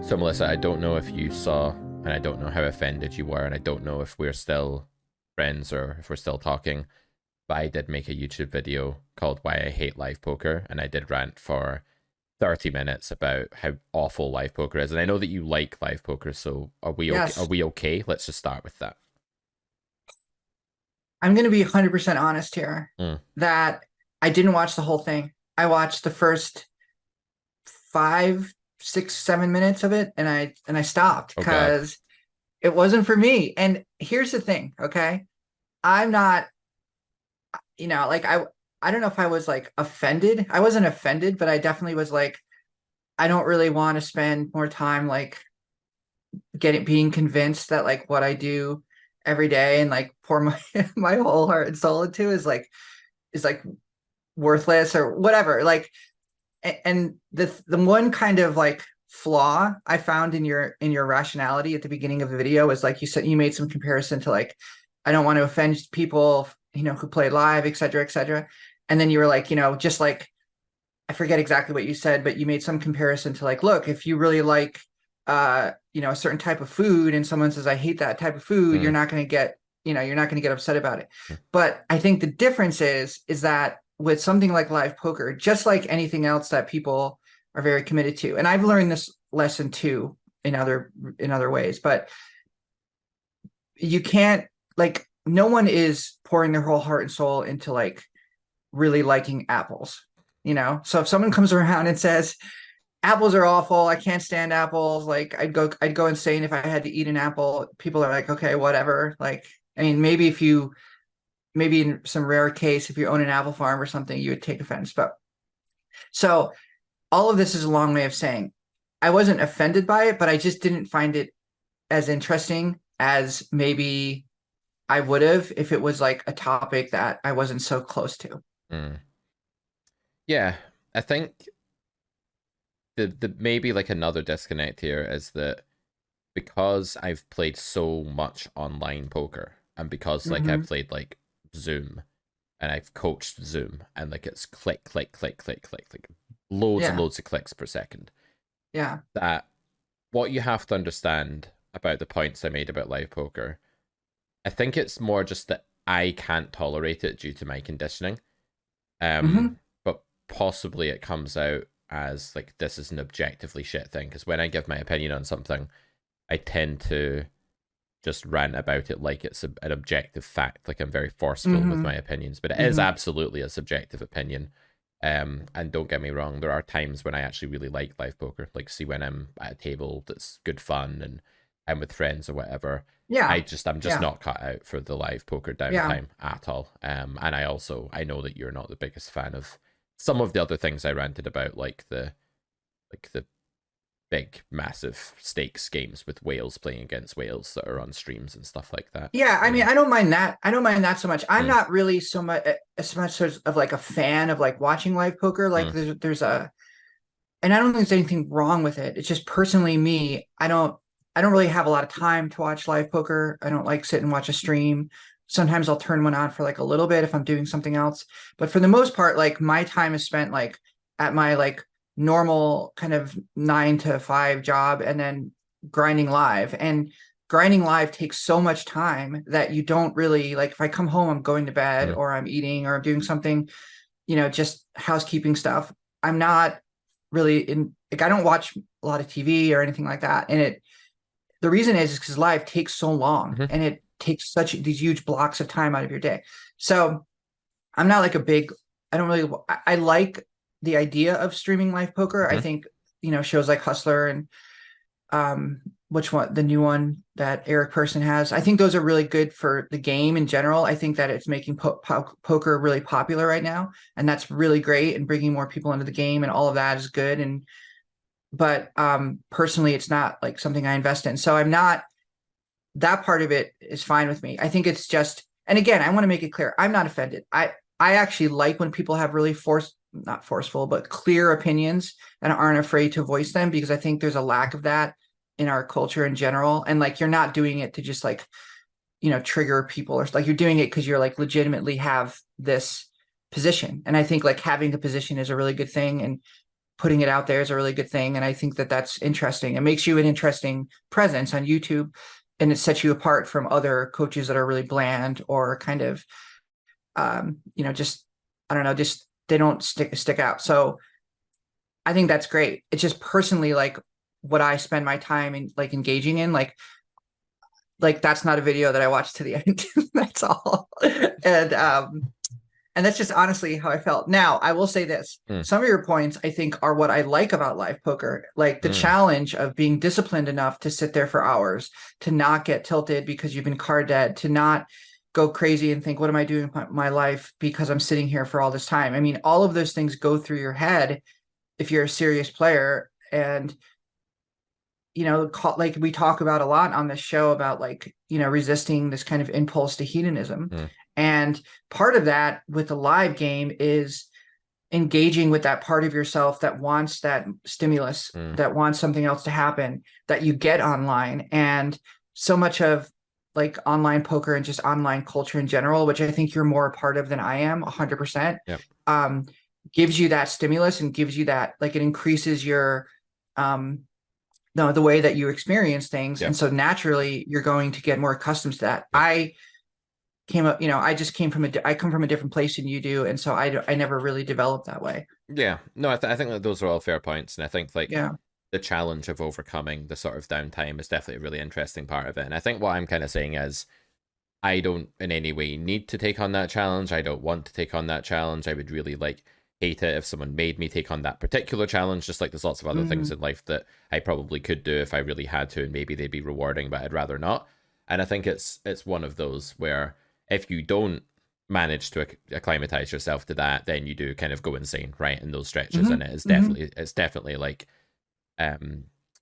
So, Melissa, I don't know if you saw, and I don't know how offended you were, and I don't know if we're still friends or if we're still talking, but I did make a YouTube video called Why I Hate Live Poker, and I did rant for 30 minutes about how awful live poker is. And I know that you like live poker, so are we okay? Are Yes, we okay? Let's just start with that. I'm going to be 100% honest here Mm, that I didn't watch the whole thing. I watched the first 5, 6, 7 minutes of it, and I stopped oh God. because it wasn't for me. And here's the thing, okay? I'm not, like I don't know if I was like offended. I wasn't offended, but I definitely was like, I don't really want to spend more time like being convinced that like what I do every day and like pour my my whole heart and soul into is like worthless or whatever. Like, and the one kind of like flaw I found in your rationality at the beginning of the video was like you said you made some comparison to like I don't want to offend people, who play live, et cetera, et cetera. And then you were like, just like I forget exactly what you said, but you made some comparison to like, look, if you really like a certain type of food and someone says I hate that type of food, Mm, you're not going to get upset about it. mm, But I think the difference is that with something like live poker, just like anything else that people are very committed to, and I've learned this lesson too in other ways, but you can't like no one is pouring their whole heart and soul into like really liking apples. So if someone comes around and says apples are awful, I can't stand apples, like I'd go insane if I had to eat an apple, people are like, okay, whatever. Like, I mean, maybe in some rare case if you own an apple farm or something you would take offense, but so all of this is a long way of saying I wasn't offended by it, but I just didn't find it as interesting as maybe I would have if it was like a topic that I wasn't so close to. mm. Yeah, I think the maybe like another disconnect here is that because I've played so much online poker and because like I've Mm-hmm. played like Zoom and I've coached Zoom and like it's click, click, click, click, click, like loads and Yeah. loads of clicks per second. Yeah. That what you have to understand about the points I made about live poker, I think it's more just that I can't tolerate it due to my conditioning. Mm-hmm. But possibly it comes out as like this is an objectively shit thing because when I give my opinion on something, I tend to just rant about it like it's an objective fact. Like I'm very forceful with Mm-hmm. my opinions, but it is Mm-hmm. absolutely a subjective opinion. And don't get me wrong, there are times when I actually really like live poker. Like, see, when I'm at a table that's good fun and I'm with friends or whatever, Yeah. I'm just Yeah. not cut out for the live poker Yeah. downtime at all. And I know that you're not the biggest fan of some of the other things I ranted about, like the big, massive stakes games with whales playing against whales that are on streams and stuff like that. Yeah, I mean, I don't mind that. I don't mind that so much. I'm Mm, not really so much of like a fan of like watching live poker. Like mm, and I don't think there's anything wrong with it. It's just personally me. I don't really have a lot of time to watch live poker. I don't like sit and watch a stream. Sometimes I'll turn one on for like a little bit if I'm doing something else. But for the most part, like my time is spent like at my like normal kind of 9 to 5 job and then grinding live. And grinding live takes so much time that you don't really like if I come home, I'm going to bed mm, or I'm eating or I'm doing something, just housekeeping stuff. I'm not really in like I don't watch a lot of TV or anything like that. And the reason is because live takes so long mm-hmm, and it takes such these huge blocks of time out of your day. So I'm not like a big I don't really I like the idea of streaming live poker. I mm-hmm. think, shows like Hustler and which one the new one that Eric Person has. I think those are really good for the game in general. I think that it's making poker really popular right now, and that's really great and bringing more people into the game, and all of that is good. And but personally, it's not like something I invest in, so I'm not. That part of it is fine with me. I think it's just, and again, I want to make it clear, I'm not offended. I actually like when people have really not forceful, but clear opinions and aren't afraid to voice them because I think there's a lack of that in our culture in general. And like you're not doing it to just like, trigger people or like you're doing it because you're like legitimately have this position. And I think like having the position is a really good thing. And putting it out there is a really good thing. And I think that that's interesting. It makes you an interesting presence on YouTube, and it sets you apart from other coaches that are really bland or kind of, just, I don't know, just they don't stick out. So I think that's great. It's just personally like what I spend my time in, like engaging in, like that's not a video that I watch to the end. That's all. And that's just honestly how I felt. Now, I will say this. Some of your points, I think, are what I like about live poker, like the challenge of being disciplined enough to sit there for hours, to not get tilted because you've been card dead, to not go crazy and think, what am I doing with my life because I'm sitting here for all this time? I mean, all of those things go through your head if you're a serious player. And, like we talk about a lot on this show about like, resisting this kind of impulse to hedonism. And part of that with the live game is engaging with that part of yourself that wants that stimulus, that wants something else to happen, that you get online. And so much of like online poker and just online culture in general, which I think you're more a part of than I am, 100%, gives you that stimulus and gives you that, like it increases your, the way that you experience things. And so naturally you're going to get more accustomed to that. I come from a different place than you do. And so I never really developed that way. Yeah, no, I think that those are all fair points. And I think like the challenge of overcoming the sort of downtime is definitely a really interesting part of it. And I think what I'm kind of saying is I don't in any way need to take on that challenge. I don't want to take on that challenge. I would really like hate it if someone made me take on that particular challenge, just like there's lots of other things in life that I probably could do if I really had to, and maybe they'd be rewarding, but I'd rather not. And I think it's one of those where if you don't manage to acclimatize yourself to that, then you do kind of go insane, right, in those stretches. And it's definitely like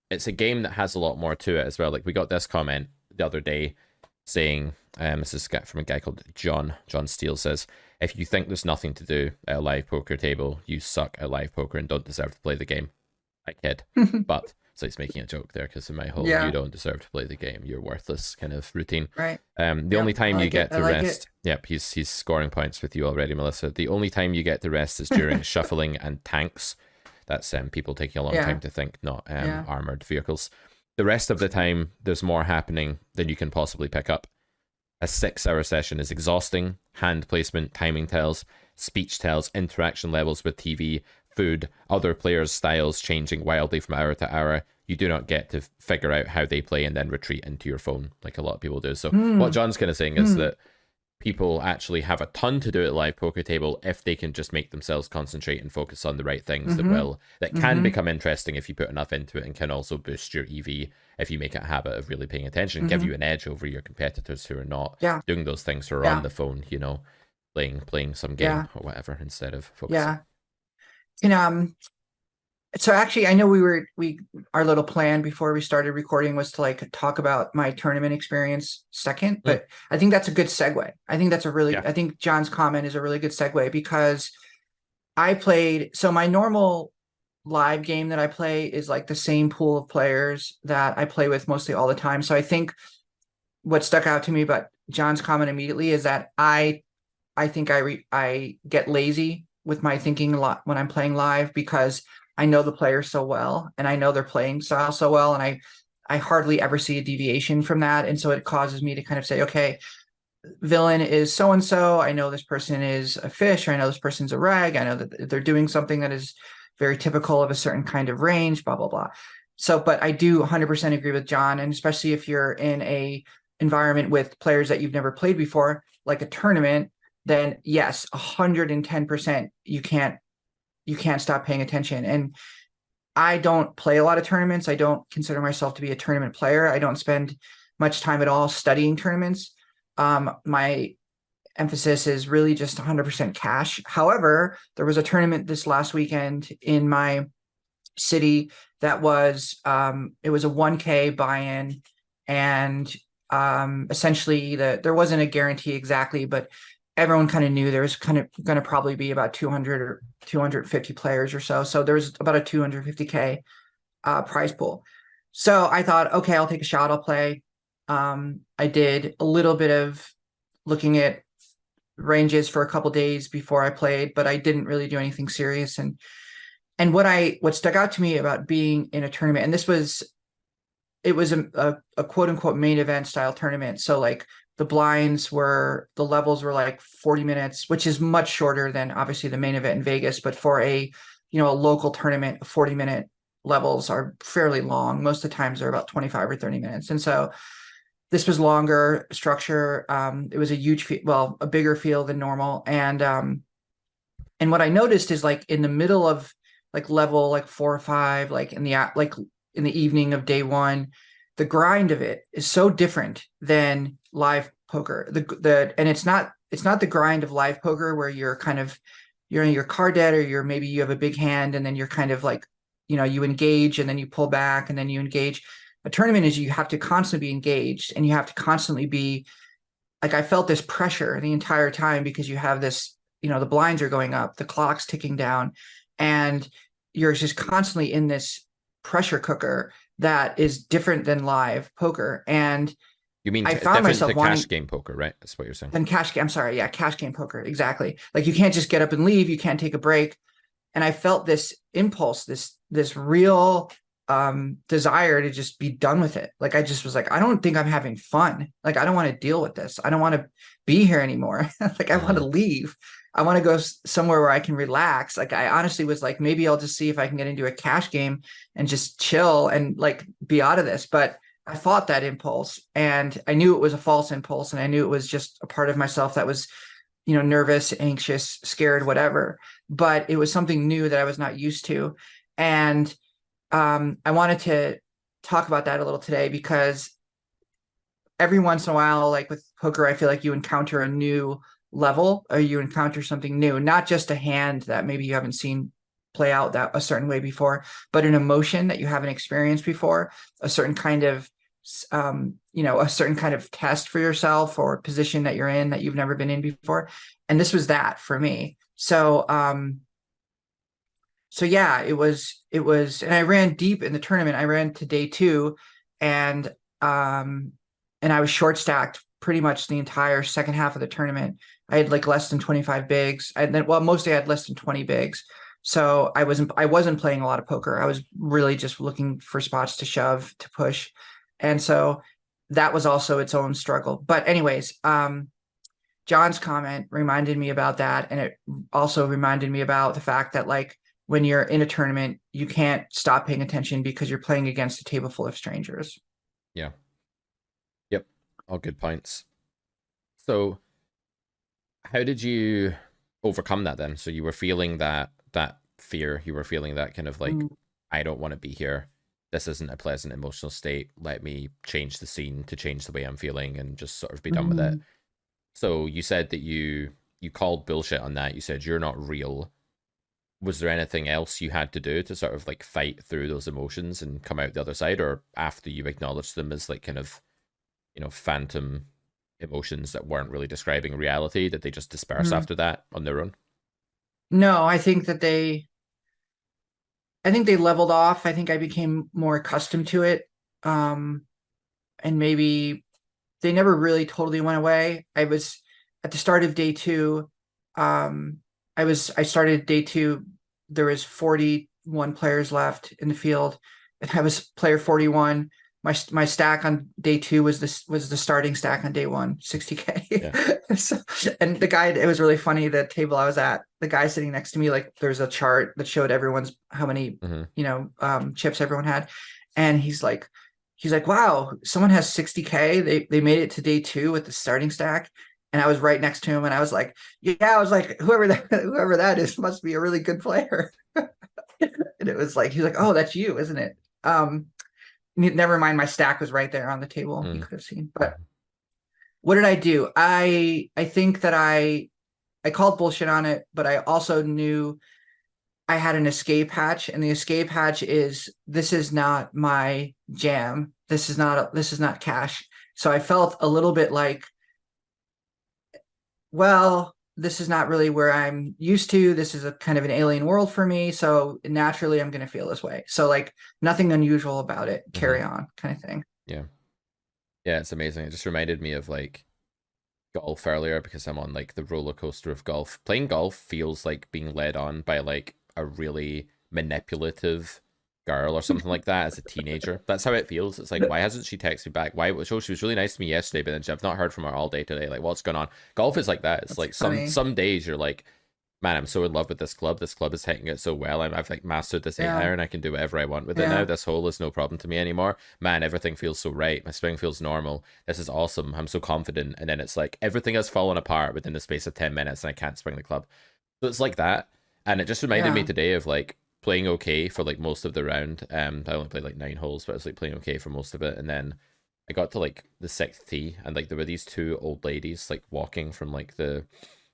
it's a game that has a lot more to it as well. Like we got this comment the other day saying, this is from a guy called John Steele, says, if you think there's nothing to do at a live poker table, you suck at live poker and don't deserve to play the game. I kid. But so he's making a joke there, because in my whole you don't deserve to play the game, you're worthless kind of routine. Right. The only time you get to rest. Yep, he's scoring points with you already, Melissa. The only time you get to rest is during shuffling and tanks. That's people taking a long time to think, not armored vehicles. The rest of the time, there's more happening than you can possibly pick up. A 6-hour session is exhausting. Hand placement, timing tells, speech tells, interaction levels with TV, food, other players' styles changing wildly from hour to hour. You do not get to figure out how they play and then retreat into your phone like a lot of people do. So what John's kind of saying is that people actually have a ton to do at live poker table if they can just make themselves concentrate and focus on the right things that can become interesting if you put enough into it, and can also boost your EV if you make it a habit of really paying attention, give you an edge over your competitors who are not doing those things, who are on the phone, playing some game or whatever instead of focusing. And so actually, I know our little plan before we started recording was to like talk about my tournament experience second, but I think that's a good segue. I think that's I think John's comment is a really good segue, because so my normal live game that I play is like the same pool of players that I play with mostly all the time. So I think what stuck out to me about John's comment immediately is that I think I get lazy with my thinking a lot when I'm playing live, because I know the players so well and I know their playing style so well, and I hardly ever see a deviation from that. And so it causes me to kind of say, okay, villain is so-and-so. I know this person is a fish, or I know this person's a rag. I know that they're doing something that is very typical of a certain kind of range, blah, blah, blah. So, but I do 100% agree with John. And especially if you're in a environment with players that you've never played before, like a tournament, then yes, 110%, you can't stop paying attention. And I don't play a lot of tournaments. I don't consider myself to be a tournament player. I don't spend much time at all studying tournaments. My emphasis is really just 100% cash. However, there was a tournament this last weekend in my city that was, it was a 1K buy-in, and essentially there wasn't a guarantee exactly, but everyone kind of knew there was kind of going to probably be about 200 or 250 players or so. So there was about a 250K prize pool. So I thought, okay, I'll take a shot. I'll play. I did a little bit of looking at ranges for a couple days before I played, but I didn't really do anything serious. And And what stuck out to me about being in a tournament, and it was a quote unquote main event style tournament. So like the levels were like 40 minutes, which is much shorter than obviously the main event in Vegas. But for a local tournament, 40-minute levels are fairly long. Most of the times they're about 25 or 30 minutes. And so this was longer structure. It was a bigger field than normal. And what I noticed is like in the middle of like level like 4 or 5, like in the evening of day one, the grind of it is so different than live poker. And it's not the grind of live poker where you're in your card debt, or maybe you have a big hand and then you're kind of like, you engage and then you pull back and then you engage. A tournament is you have to constantly be engaged, and you have to constantly be like, I felt this pressure the entire time because you have this, the blinds are going up, the clock's ticking down, and you're just constantly in this pressure cooker that is different than live poker. And You mean I found different myself to cash wanting game poker, right? That's what you're saying. then cash game. I'm sorry, yeah, cash game poker, exactly. Like you can't just get up and leave. You can't take a break. And I felt this impulse, this real desire to just be done with it. Like I just was like, I don't think I'm having fun. Like I don't want to deal with this. I don't want to be here anymore. Like I want to leave. I want to go somewhere where I can relax. Like I honestly was like, maybe I'll just see if I can get into a cash game and just chill and like be out of this. But I fought that impulse, and I knew it was a false impulse, and I knew it was just a part of myself that was, nervous, anxious, scared, whatever. But it was something new that I was not used to. And I wanted to talk about that a little today, because every once in a while, like with poker, I feel like you encounter a new level, or you encounter something new, not just a hand that maybe you haven't seen play out that a certain way before, but an emotion that you haven't experienced before, a certain kind of a certain kind of test for yourself, or position that you're in that you've never been in before. And this was that for me. So yeah, it was, and I ran deep in the tournament. I ran to day two, and I was short stacked pretty much the entire second half of the tournament. I had like less than 25 bigs. Mostly I had less than 20 bigs. So I wasn't playing a lot of poker. I was really just looking for spots to shove, to push. And so that was also its own struggle. But anyways, John's comment reminded me about that. And it also reminded me about the fact that like when you're in a tournament, you can't stop paying attention because you're playing against a table full of strangers. Yeah. Yep. All good points. So how did you overcome that then? So you were feeling that fear, you were feeling that kind of like, Mm. I don't want to be here. This isn't a pleasant emotional state. Let me change the scene to change the way I'm feeling and just sort of be done with it. Mm. So you said that you called bullshit on that. You said you're not real. Was there anything else you had to do to sort of like fight through those emotions and come out the other side, or after you acknowledged them as like kind of, phantom emotions that weren't really describing reality, did they just disperse Mm. after that on their own? No, I think they leveled off. I think I became more accustomed to it. Um, and maybe they never really totally went away. I was at the start of day two. Um, I started day two. There was 41 players left in the field, and I was player 41. My stack on day two was the starting stack on day one, 60K. Yeah. So, and it was really funny. The table I was at, the guy sitting next to me, like there's a chart that showed everyone's how many Hmm. chips everyone had, and he's like, wow, someone has 60K. They made it to day two with the starting stack. And I was right next to him, and I was like, yeah, I was like, whoever that is must be a really good player. And it was like, he's like, oh, that's you, isn't it? Never mind, my stack was right there on the table. You Mm. could have seen. But what did I do? I think that I called bullshit on it, but I also knew I had an escape hatch, and the escape hatch is, this is not my jam. This is not cash. So I felt a little bit like, well, this is not really where I'm used to. This is a kind of an alien world for me. So naturally I'm going to feel this way. So like nothing unusual about it. Hmm. Carry on kind of thing. Yeah. Yeah, it's amazing. It just reminded me of like golf earlier because I'm on like the roller coaster of golf. Playing golf feels like being led on by like a really manipulative girl or something like that as a teenager. That's how it feels. It's like, why hasn't she texted me back? Why? So she was really nice to me yesterday, but then I've not heard from her all day today. Like, what's going on? Golf is like that. It's That's like funny. some days you're like, man, I'm so in love with this club. This club is hitting it so well. I've like mastered this 8 iron. I can do whatever I want with it now. Yeah. This hole is no problem to me anymore. Man, everything feels so right. My swing feels normal. This is awesome. I'm so confident. And then it's like everything has fallen apart within the space of 10 minutes and I can't swing the club. So it's like that. And it just reminded me Yeah. today of like playing okay for like most of the round. I only played like 9 holes, but I was like playing okay for most of it. And then I got to like the 6th tee and like there were these 2 old ladies like walking from like the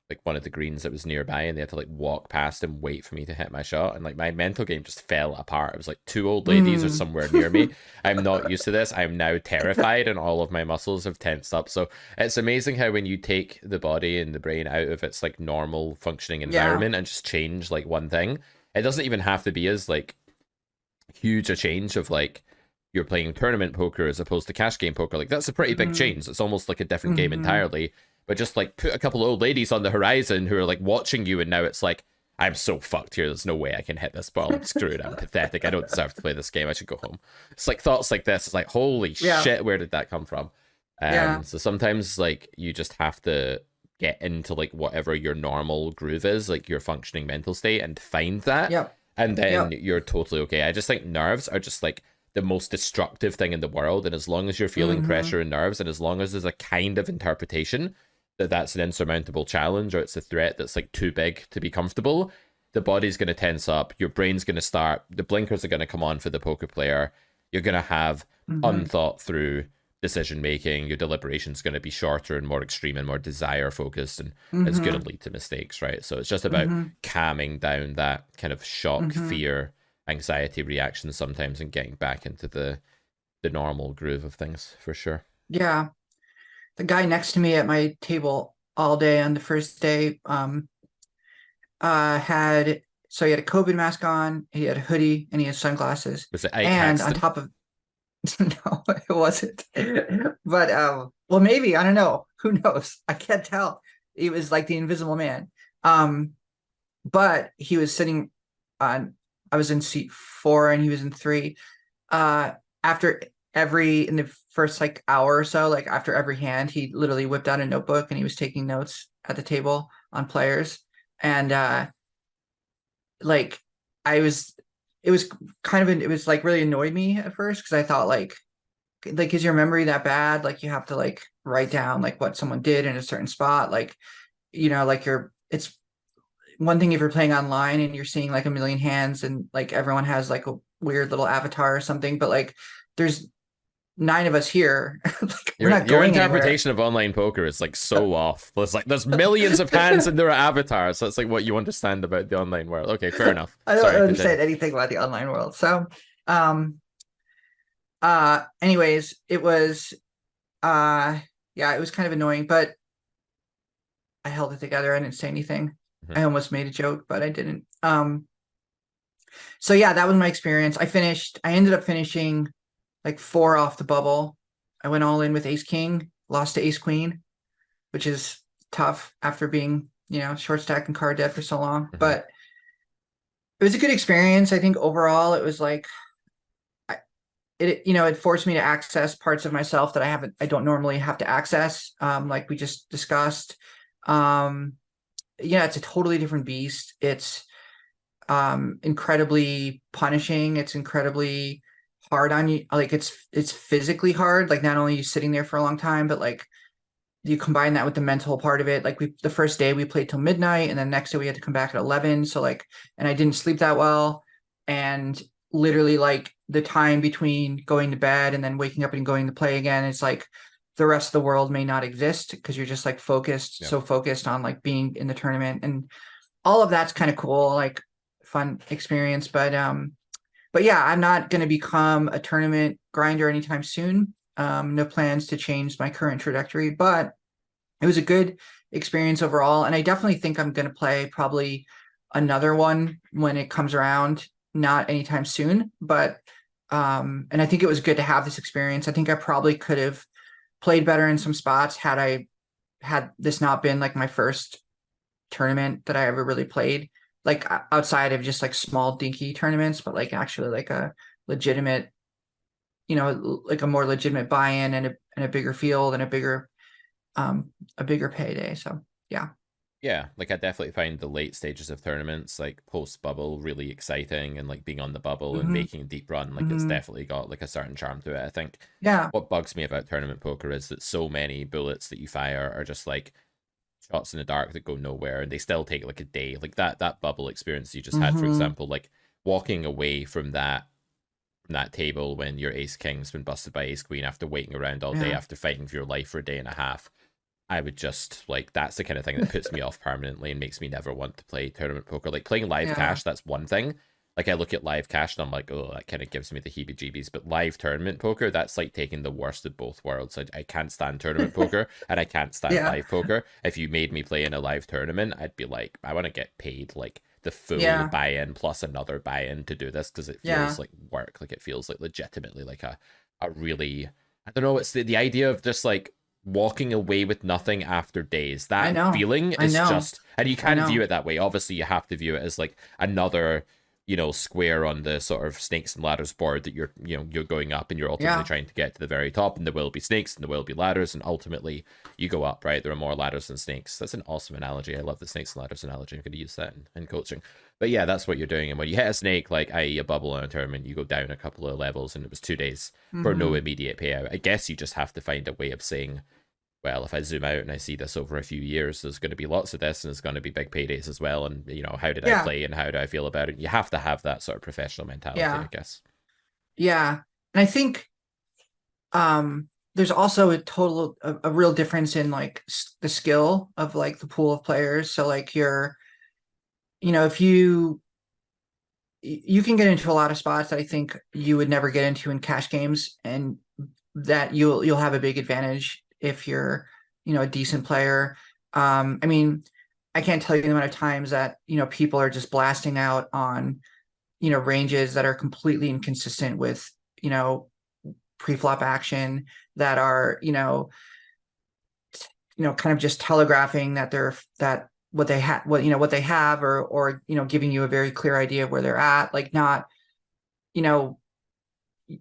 like one of the greens that was nearby, and they had to like walk past and wait for me to hit my shot, and like my mental game just fell apart. It was like 2 old ladies are Mm. somewhere near me. I'm not used to this. I'm now terrified and all of my muscles have tensed up. So it's amazing how when you take the body and the brain out of its like normal functioning Yeah. environment and just change like one thing, it doesn't even have to be as like huge a change of like you're playing tournament poker as opposed to cash game poker. Like that's a pretty big Mm. change. It's almost like a different game Hmm. entirely. But just like put a couple of old ladies on the horizon who are like watching you, and now it's like I'm so fucked here. There's no way I can hit this ball. I'm screwed. I'm pathetic. I don't deserve to play this game. I should go home. It's like thoughts like this. It's like holy Yeah. shit, where did that come from? Yeah. So sometimes like you just have to get into like whatever your normal groove is, like your functioning mental state, and find that, Yep. and then Yep. you're totally okay. I just think nerves are just like the most destructive thing in the world, and as long as you're feeling Hmm. pressure and nerves, and as long as there's a kind of interpretation that that's an insurmountable challenge or it's a threat that's like too big to be comfortable, the body's going to tense up, your brain's going to start, the blinkers are going to come on for the poker player, you're going to have Hmm. unthought through decision making, your deliberation's going to be shorter and more extreme and more desire focused, and it's going Hmm. to lead to mistakes, right? So it's just about Hmm. calming down that kind of shock, Hmm. fear, anxiety reaction sometimes, and getting back into the normal groove of things for sure. Yeah. The guy next to me at my table all day on the first day, had so he had a COVID mask on, he had a hoodie, and he had sunglasses. Was it Ike And on Haxton? top of no, it wasn't. But well, maybe, I don't know. Who knows? I can't tell. He was like the Invisible Man. Um, but he was sitting on, I was in seat 4 and he was in 3. Uh, after in the first like hour or so, like after every hand, he literally whipped out a notebook and he was taking notes at the table on players. And like I was, it was it was like really annoyed me at first because I thought like is your memory that bad? Like you have to like write down like what someone did in a certain spot, like like it's one thing if you're playing online and you're seeing like a million hands and like everyone has like a weird little avatar or something, but like there's 9 of us here. Like we're not Your going anywhere. interpretation of online poker is like so off. It's like there's millions of hands and there are avatars. So it's like what you understand about the online world. Okay, fair enough. I don't Sorry, continue. understand anything about the online world. So um anyways, it was yeah, it was kind of annoying, but I held it together. I didn't say anything. Mhm. I almost made a joke, but I didn't. So yeah, that was my experience. I ended up finishing like 4 off the bubble. I went all in with ace king, lost to ace queen, which is tough after being, short stack and card dead for so long. Mhm. But it was a good experience. I think overall it was like it forced me to access parts of myself that I don't normally have to access. Like we just discussed. Yeah, it's a totally different beast. It's incredibly punishing. It's incredibly hard on you. Like it's physically hard. Like not only you sitting there for a long time, but like you combine that with the mental part of it. Like the first day we played till midnight, and then next day we had to come back at 11. So like, and I didn't sleep that well, and literally like the time between going to bed and then waking up and going to play again, it's like the rest of the world may not exist because you're just like Yeah. so focused on like being in the tournament, and all of that's kind of cool, like fun experience. But yeah, I'm not going to become a tournament grinder anytime soon. No plans to change my current trajectory, but it was a good experience overall. And I definitely think I'm going to play probably another one when it comes around, not anytime soon, but and I think it was good to have this experience. I think I probably could have played better in some spots had I had this not been like my first tournament that I ever really played. like outside of just like small dinky tournaments, but like actually like a legitimate, like a more legitimate buy-in and a bigger field and a bigger payday. So yeah. Yeah, like I definitely find the late stages of tournaments, like post bubble, really exciting, and like being on the bubble and Hmm. making a deep run, like it's Hmm. definitely got like a certain charm to it. I think Yeah. what bugs me about tournament poker is that so many bullets that you fire are just like shots in the dark that go nowhere, and they still take like a day. Like that bubble experience you just had, for Hmm. example, like walking away from that table when your ace king's been busted by ace queen after waiting around all day Yeah. after fighting for your life for a day and a half. I would just like that's the kind of thing that puts me off permanently and makes me never want to play tournament poker. Like playing live Yeah. cash, that's one thing. Like I look at live cash and I'm like, oh, that kind of gives me the heebie-jeebies. But live tournament poker, that's like taking the worst of both worlds. I can't stand tournament poker and I can't stand Yeah. live poker. If you made me play in a live tournament, I'd be like, I want to get paid like the full Yeah. buy-in plus another buy-in to do this because it feels Yeah. like work. Like it feels like legitimately like a really I don't know. It's the idea of just like walking away with nothing after days. I That know. feeling I is know. just, and you I can't view know. it that way. Obviously, you have to view it as like another, square on the sort of snakes and ladders board that you're going up and you're ultimately Yeah. trying to get to the very top. And there will be snakes and there will be ladders, and ultimately you go up, right? There are more ladders than snakes. That's an awesome analogy. I love the snakes and ladders analogy. I'm going to use that in coaching. But yeah, that's what you're doing. And when you hit a snake, like i.e. a bubble on a tournament, you go down a couple of levels, and it was 2 days for no Hmm. immediate payout. I guess you just have to find a way of saying, well, if I zoom out and I see this over a few years, there's going to be lots of this and there's going to be big paydays as well. And, how did I Yeah. play and how do I feel about it? You have to have that sort of professional mentality, I Yeah. guess. Yeah. And I think there's also a real difference in like the skill of like the pool of players. So like if you can get into a lot of spots that I think you would never get into in cash games, and that you'll have a big advantage if you're, a decent player. I mean, I can't tell you the amount of times that, people are just blasting out on, ranges that are completely inconsistent with, pre-flop action, that are, kind of just telegraphing that what they have, what they have, or giving you a very clear idea of where they're at. Like not, you know,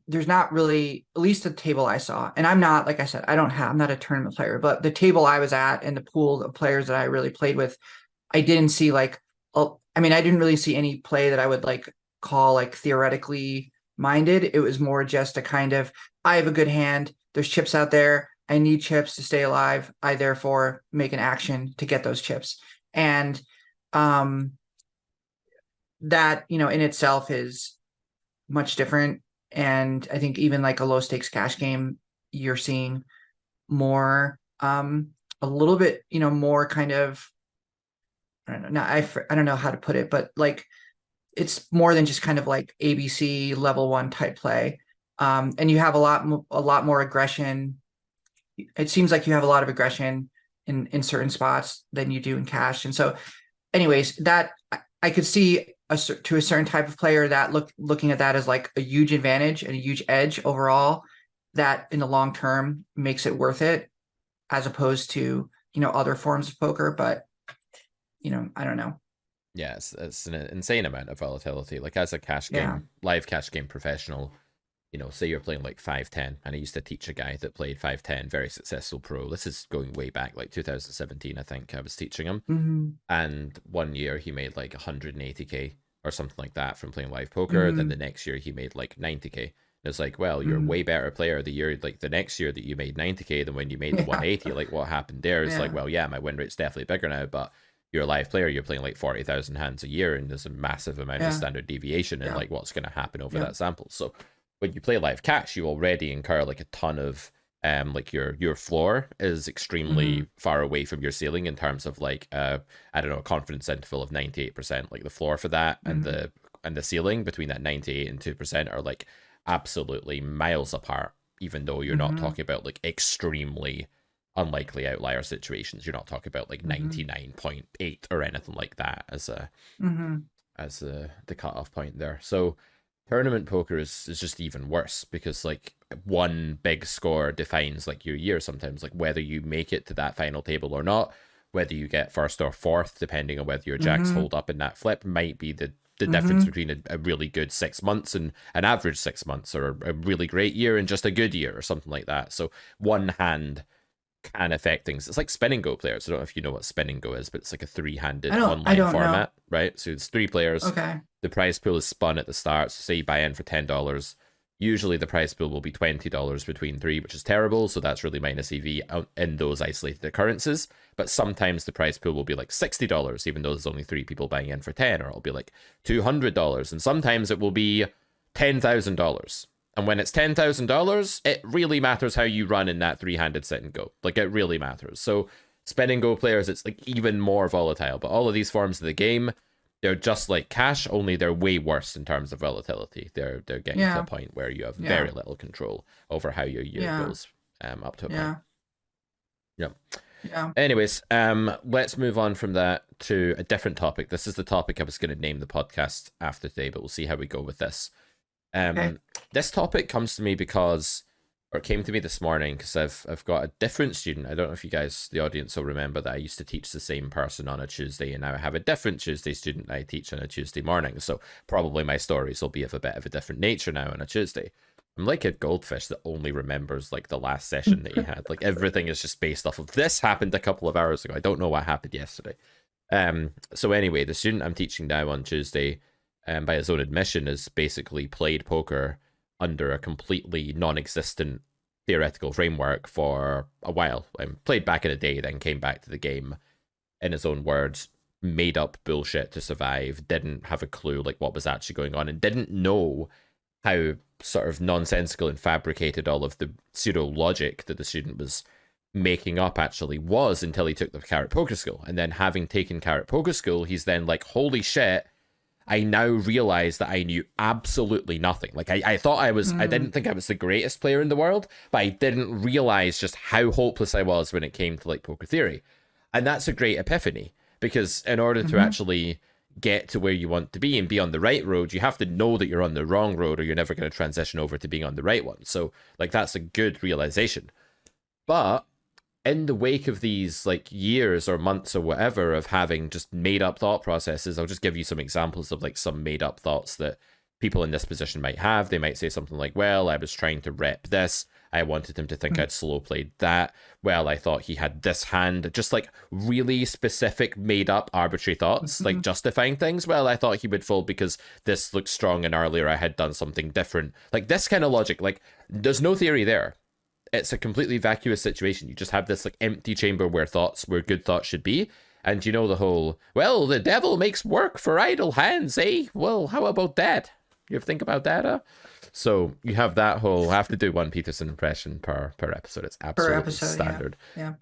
there's not really, at least the table I saw, and I'm not, like I said, I'm not a tournament player, but the table I was at and the pool of players that I really played with, I didn't see like, I mean, I didn't really see any play that I would like call like theoretically minded. It was more just a kind of, I have a good hand. There's chips out there. I need chips to stay alive. I therefore make an action to get those chips. And um, that, in itself is much different. And I think even like a low stakes cash game, you're seeing more, a little bit, more kind of, I don't know, not, I don't know how to put it, but like it's more than just kind of like ABC level one type play. And you have a lot more aggression. It seems like you have a lot of aggression in certain spots than you do in cash. And so, anyways, that I could see to a certain type of player that looking at that as like a huge advantage and a huge edge overall. That in the long term makes it worth it, as opposed to other forms of poker. But I don't know. Yeah, it's an insane amount of volatility. Like as a cash Yeah. game, live cash game professional, say you're playing like 510, and I used to teach a guy that played 510, very successful pro. This is going way back, like 2017, I think I was teaching him. Hmm. And one year he made like 180K or something like that from playing live poker. Then the Hmm. next year he made like 90K. It's like, well, you're a Hmm. way better player the year, like the next year that you made 90K than when you made the Yeah. 180. Like, what happened there? It's like, Yeah. well, yeah, my win rate's definitely bigger now, but you're a live player, you're playing like 40,000 hands a year, and there's a massive amount of Yeah. standard deviation in Yeah. like what's going to happen over Yeah. that sample. So when you play live cash, you already incur like a ton of like your floor is extremely Hmm. far away from your ceiling in terms of like I don't know, a confidence interval of 98%. Like the floor for that Hmm. and the ceiling between that 98 and 2% are like absolutely miles apart, even though you're not Hmm. talking about like extremely unlikely outlier situations. You're not talking about like Hmm. 99.8 or anything like that Hmm. as the cutoff point there. So tournament poker is just even worse because like one big score defines like your year sometimes, like whether you make it to that final table or not, whether you get first or fourth, depending on whether your jacks Mm-hmm. hold up in that flip, might be the difference Mm-hmm. between a really good 6 months and an average 6 months, or a really great year and just a good year, or something like that. So one hand can affect things. It's like spin and go players. I don't know if you know what spin and go is, but it's like a three-handed I online don't know. format, right? So it's 3 players. Okay. The prize pool is spun at the start. So say you buy in for $10. Usually the prize pool will be $20 between three, which is terrible. So that's really minus EV in those isolated occurrences. But sometimes the prize pool will be like $60, even though there's only 3 people buying in for 10, or it'll be like $200. And sometimes it will be $10,000. And when it's $10,000, it really matters how you run in that three-handed sit and go. Like, it really matters. So spin and go players, it's like even more volatile. But all of these forms of the game, they're just like cash, only they're way worse in terms of volatility. They're getting to a point where you have very little control over how your year goes up to a point. Yeah. Anyways, let's move on from that to a different topic. This is the topic I was going to name the podcast after today, but we'll see how we go with this. This topic comes to me because, or it came to me this morning because I've got a different student. I don't know if you guys, the audience, will remember that I used to teach the same person on a Tuesday, and now I have a different Tuesday student I teach on a Tuesday morning. So probably my stories will be of a bit of a different nature now on a Tuesday. I'm like a goldfish that only remembers like the last session that he had. Like, everything is just based off of this happened a couple of hours ago. I don't know what happened yesterday. So anyway, the student I'm teaching now on Tuesday, by his own admission, has basically played poker under a completely non-existent theoretical framework for a while. Played back in the day, then came back to the game, in his own words, made up bullshit to survive, didn't have a clue like what was actually going on, and didn't know how sort of nonsensical and fabricated all of the pseudo logic that the student was making up actually was, until he took the Carrot Poker School. And then, having taken Carrot Poker School, he's then like, holy shit, I now realize that I knew absolutely nothing. Like, I thought I was, I didn't think I was the greatest player in the world, but I didn't realize just how hopeless I was when it came to like poker theory. And that's a great epiphany, because in order to actually get to where you want to be and be on the right road, you have to know that you're on the wrong road, or you're never going to transition over to being on the right one. So like, that's a good realization. But in the wake of these like years or months or whatever of having just made up thought processes, I'll just give you some examples of like some made up thoughts that people in this position might have. They might say something like, well, I was trying to rep this. I wanted him to think I'd slow played that. Well, I thought he had this hand. Just like really specific made up arbitrary thoughts, like justifying things. Well, I thought he would fold because this looked strong and earlier I had done something different. Like this kind of logic. Like, there's no theory there. It's a completely vacuous situation. You just have this like empty chamber where good thoughts should be. And you know the whole, well, the devil makes work for idle hands, eh? Well, how about that? You ever think about that, huh? So you have that whole, I have to do one Peterson impression per episode. It's absolutely standard. Yeah.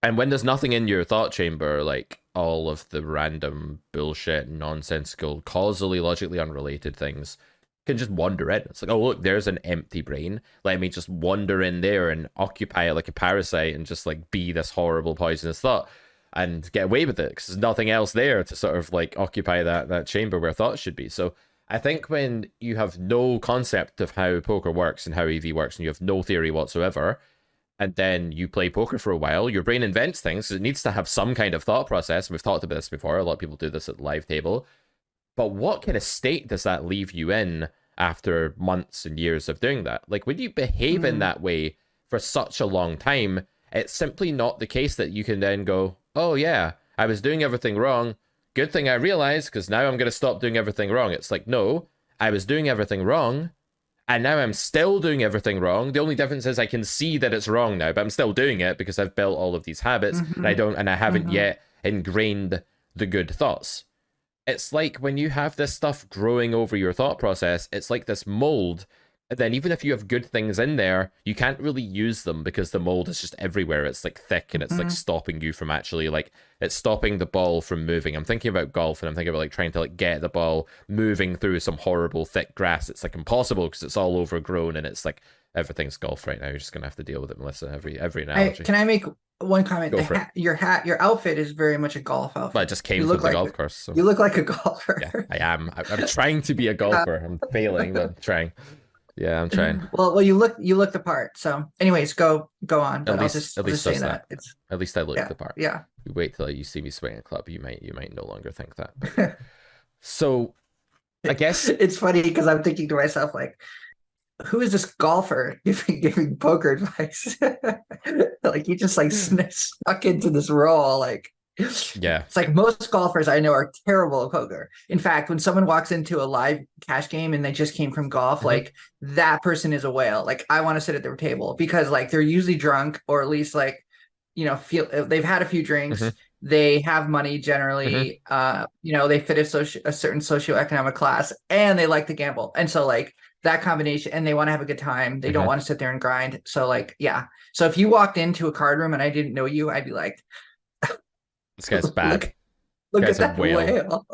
And when there's nothing in your thought chamber, like all of the random bullshit, nonsensical, causally, logically unrelated things can just wander in. It's like, oh, look, there's an empty brain. Let me just wander in there and occupy it like a parasite and just like be this horrible poisonous thought and get away with it, because there's nothing else there to sort of like occupy that chamber where thoughts should be. So I think when you have no concept of how poker works and how EV works, and you have no theory whatsoever, and then you play poker for a while, your brain invents things. It needs to have some kind of thought process. We've talked about this before. A lot of people do this at the live table. But what kind of state does that leave you in after months and years of doing that? Like, when you behave in that way for such a long time, it's simply not the case that you can then go, oh yeah, I was doing everything wrong. Good thing I realized, because now I'm going to stop doing everything wrong. It's like, no, I was doing everything wrong, and now I'm still doing everything wrong. The only difference is I can see that it's wrong now, but I'm still doing it because I've built all of these habits, and I haven't yet ingrained the good thoughts. It's like when you have this stuff growing over your thought process, it's like this mold. And then even if you have good things in there, you can't really use them because the mold is just everywhere. It's like thick, and it's like stopping you from actually, like, it's stopping the ball from moving. I'm thinking about golf, and I'm thinking about like trying to like get the ball moving through some horrible thick grass. It's like impossible because it's all overgrown, and it's like everything's golf right now. You're just gonna have to deal with it, Melissa. Every analogy. Can I make one comment? Go for it. Your outfit is very much a golf outfit. But I just came from the golf course. So. You look like a golfer. Yeah, I am. I'm trying to be a golfer. I'm failing, but I'm trying. Yeah, I'm trying. Well, you look the part. So, anyways, go on. At But least, at I'll just least say does that. that it's At least I look yeah, the part. yeah. You wait till you see me swing a club, you might no longer think that. But so I guess It's funny because I'm thinking to myself like, who is this golfer giving poker advice? Like you just like snuck into this role. Like yeah. it's like most golfers I know are terrible at poker. In fact, when someone walks into a live cash game and they just came from golf, Hmm. like that person is a whale. Like I want to sit at their table because like they're usually drunk or at least like feel they've had a few Hmm. drinks. They have money Hmm. generally. They fit a certain socioeconomic class and they like to gamble. And so like that combination and they want to have a good time. They don't Hmm. want to sit there and grind. So like, yeah. So if you walked into a card room and I didn't know you, I'd be like, This guy's bad. look, This look at guy's a that whale. whale.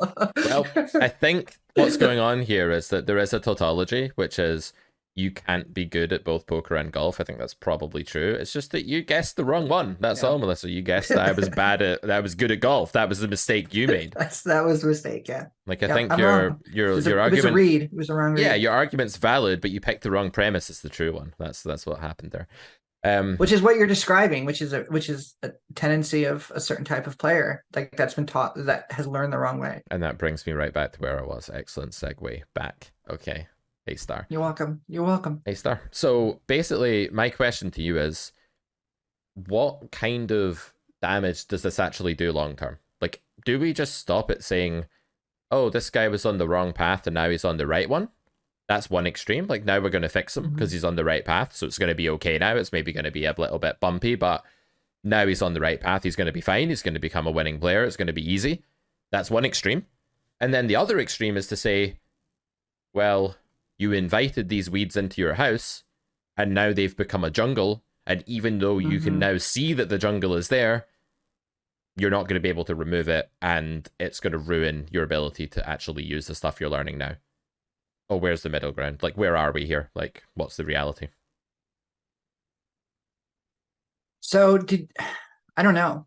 Well, I think what's going on here is that there is a tautology, which is you can't be good at both poker and golf. I think that's probably true. It's just that you guessed the wrong one. That's Yeah. all, Melissa. You guessed that that I was good at golf. That was the mistake you made. That was a mistake. Yeah. Like I Yeah. think I'm wrong. your It was a argument, read. It was a wrong yeah, read. your argument's valid, but you picked the wrong premise. It's the true one. That's what happened there. Which is what you're describing, which is a tendency of a certain type of player, like that's been taught that has learned the wrong way. And that brings me right back to where I was. Excellent segue back. Okay, A star. You're welcome. You're welcome. A star. So basically, my question to you is, what kind of damage does this actually do long term? Like, do we just stop it saying, oh, this guy was on the wrong path and now he's on the right one? That's one extreme. Like now we're going to fix him because he's on the right path. So it's going to be okay now. It's maybe going to be a little bit bumpy, but now he's on the right path. He's going to be fine. He's going to become a winning player. It's going to be easy. That's one extreme. And then the other extreme is to say, well, you invited these weeds into your house and now they've become a jungle. And even though you can now see that the jungle is there, you're not going to be able to remove it. And it's going to ruin your ability to actually use the stuff you're learning now. Oh, where's the middle ground? Like, where are we here? Like, what's the reality? So I don't know.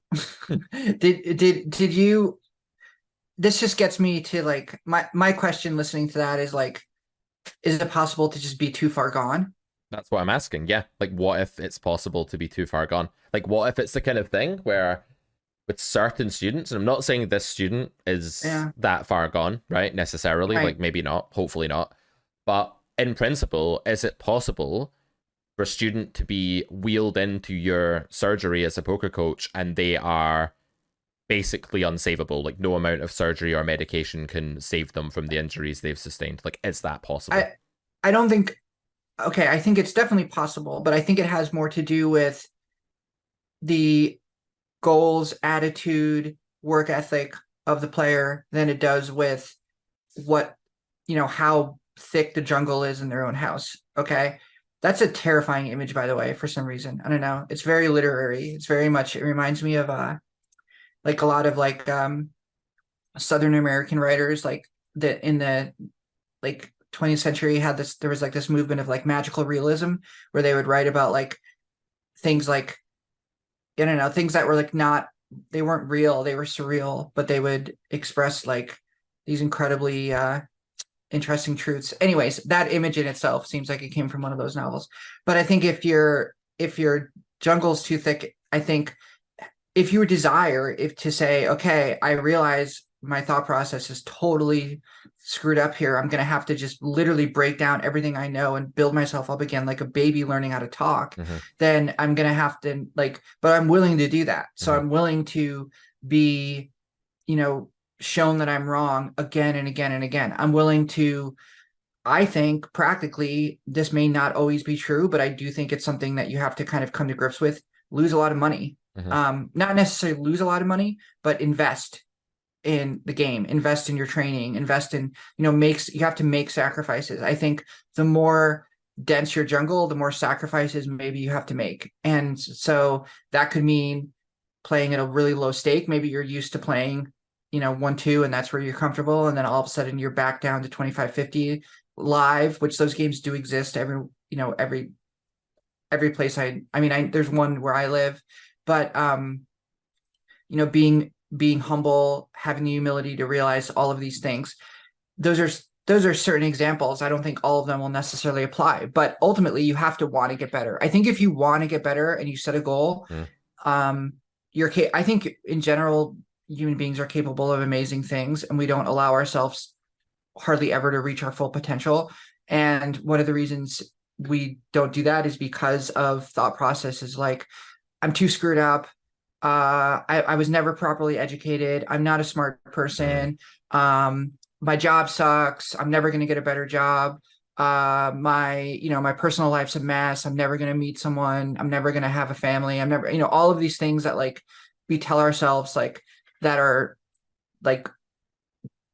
Did you, this just gets me to like my question listening to that is like, is it possible to just be too far gone? That's what I'm asking. Yeah. Like, what if it's possible to be too far gone? Like, what if it's the kind of thing where with certain students, and I'm not saying this student is that far gone, right? Necessarily. Right. Like, maybe not, hopefully not. But in principle, is it possible for a student to be wheeled into your surgery as a poker coach and they are basically unsavable? Like, no amount of surgery or medication can save them from the injuries they've sustained. Like, is that possible? I don't think, okay, I think it's definitely possible, but I think it has more to do with the goals, attitude, work ethic of the player than it does with what, how thick the jungle is in their own house. Okay. That's a terrifying image, by the way, for some reason. I don't know. It's very literary. It's very much, it reminds me of like a lot of like Southern American writers, like that in the like 20th century had this, there was like this movement of like magical realism where they would write about like things like, I don't know, things that were like not, they weren't real, they were surreal, but they would express like these incredibly interesting truths. Anyways, that image in itself seems like it came from one of those novels. But I think if your jungle's too thick, I think if you desire if to say, okay, I realize my thought process is totally screwed up here. I'm going to have to just literally break down everything I know and build myself up again like a baby learning how to talk. Then I'm going to have to like, but I'm willing to do that. So I'm willing to be, shown that I'm wrong again and again and again. I'm willing to, I think practically this may not always be true, but I do think it's something that you have to kind of come to grips with, lose a lot of money. Not necessarily lose a lot of money, but invest in the game, invest in your training, invest in, you have to make sacrifices. I think the more dense your jungle, the more sacrifices maybe you have to make. And so that could mean playing at a really low stake. Maybe you're used to playing, 1-2, and that's where you're comfortable. And then all of a sudden you're back down to 25-50 live, which those games do exist every place. There's one where I live, but being humble, having the humility to realize all of these things, those are those are certain examples. I don't think all of them will necessarily apply, but ultimately you have to want to get better. I think if you want to get better and you set a goal, Mm. um, I think in general, human beings are capable of amazing things, and we don't allow ourselves hardly ever to reach our full potential. And one of the reasons we don't do that is because of thought processes like, I'm too screwed up. I was never properly educated. I'm not a smart Mm. person. My job sucks. I'm never going to get a better job. My personal life's a mess. I'm never going to meet someone. I'm never going to have a family. I'm never, all of these things that like we tell ourselves like that are like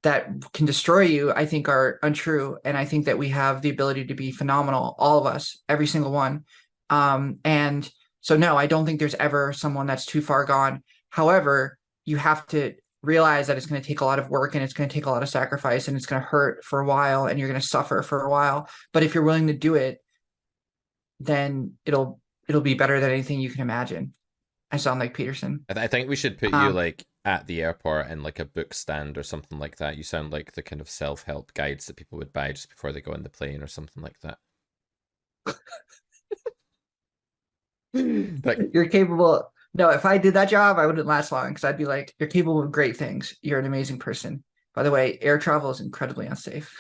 that can destroy you, I think are untrue. And I think that we have the ability to be phenomenal, all of us, every single one. And so, no, I don't think there's ever someone that's too far gone. However, you have to realize that it's going to take a lot of work and it's going to take a lot of sacrifice and it's going to hurt for a while and you're going to suffer for a while. But if you're willing to do it, then it'll be better than anything you can imagine. I sound like Peterson. I think we should put you Um, like at the airport in like a book stand or something like that. You sound like the kind of self-help guides that people would buy just before they go on the plane or something like that. Like, you're capable. No, if I did that job, I wouldn't last long because I'd be like, you're capable of great things. You're an amazing person. By the way, air travel is incredibly unsafe.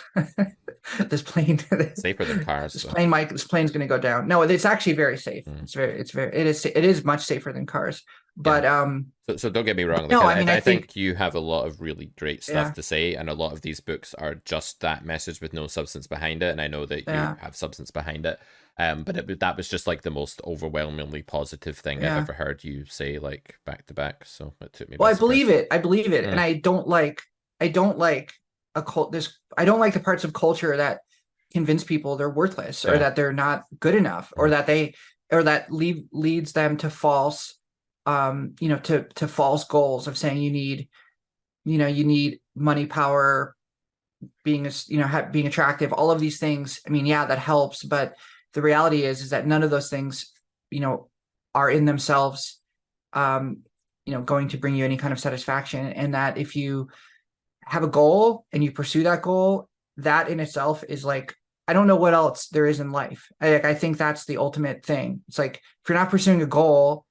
This plane, safer than cars, this so. plane, Mike, this plane's going to go down. No, it's actually very safe. Mm. It is much safer than cars. Yeah. But So don't get me wrong. Like no, I mean, I I think, think you have a lot of really great stuff yeah, to say, and a lot of these books are just that message with no substance behind it. And I know that you yeah, have substance behind it. But that was just like the most overwhelmingly positive thing I've yeah. ever heard you say, like back to back. So it took me Well, by I believe surprise. it. I believe it, and Mm. I don't like a cult. This I don't like the parts of culture that convince people they're worthless or Yeah. that they're not good enough or Mm. that they or that leads them to false, to false goals of saying you need money, power, being attractive, all of these things. I mean, yeah, that helps, but the reality is that none of those things, you know, are in themselves, um, going to bring you any kind of satisfaction. And that if you have a goal and you pursue that goal, that in itself is like, I don't know what else there is in life. I think that's the ultimate thing. It's like if you're not pursuing a goal,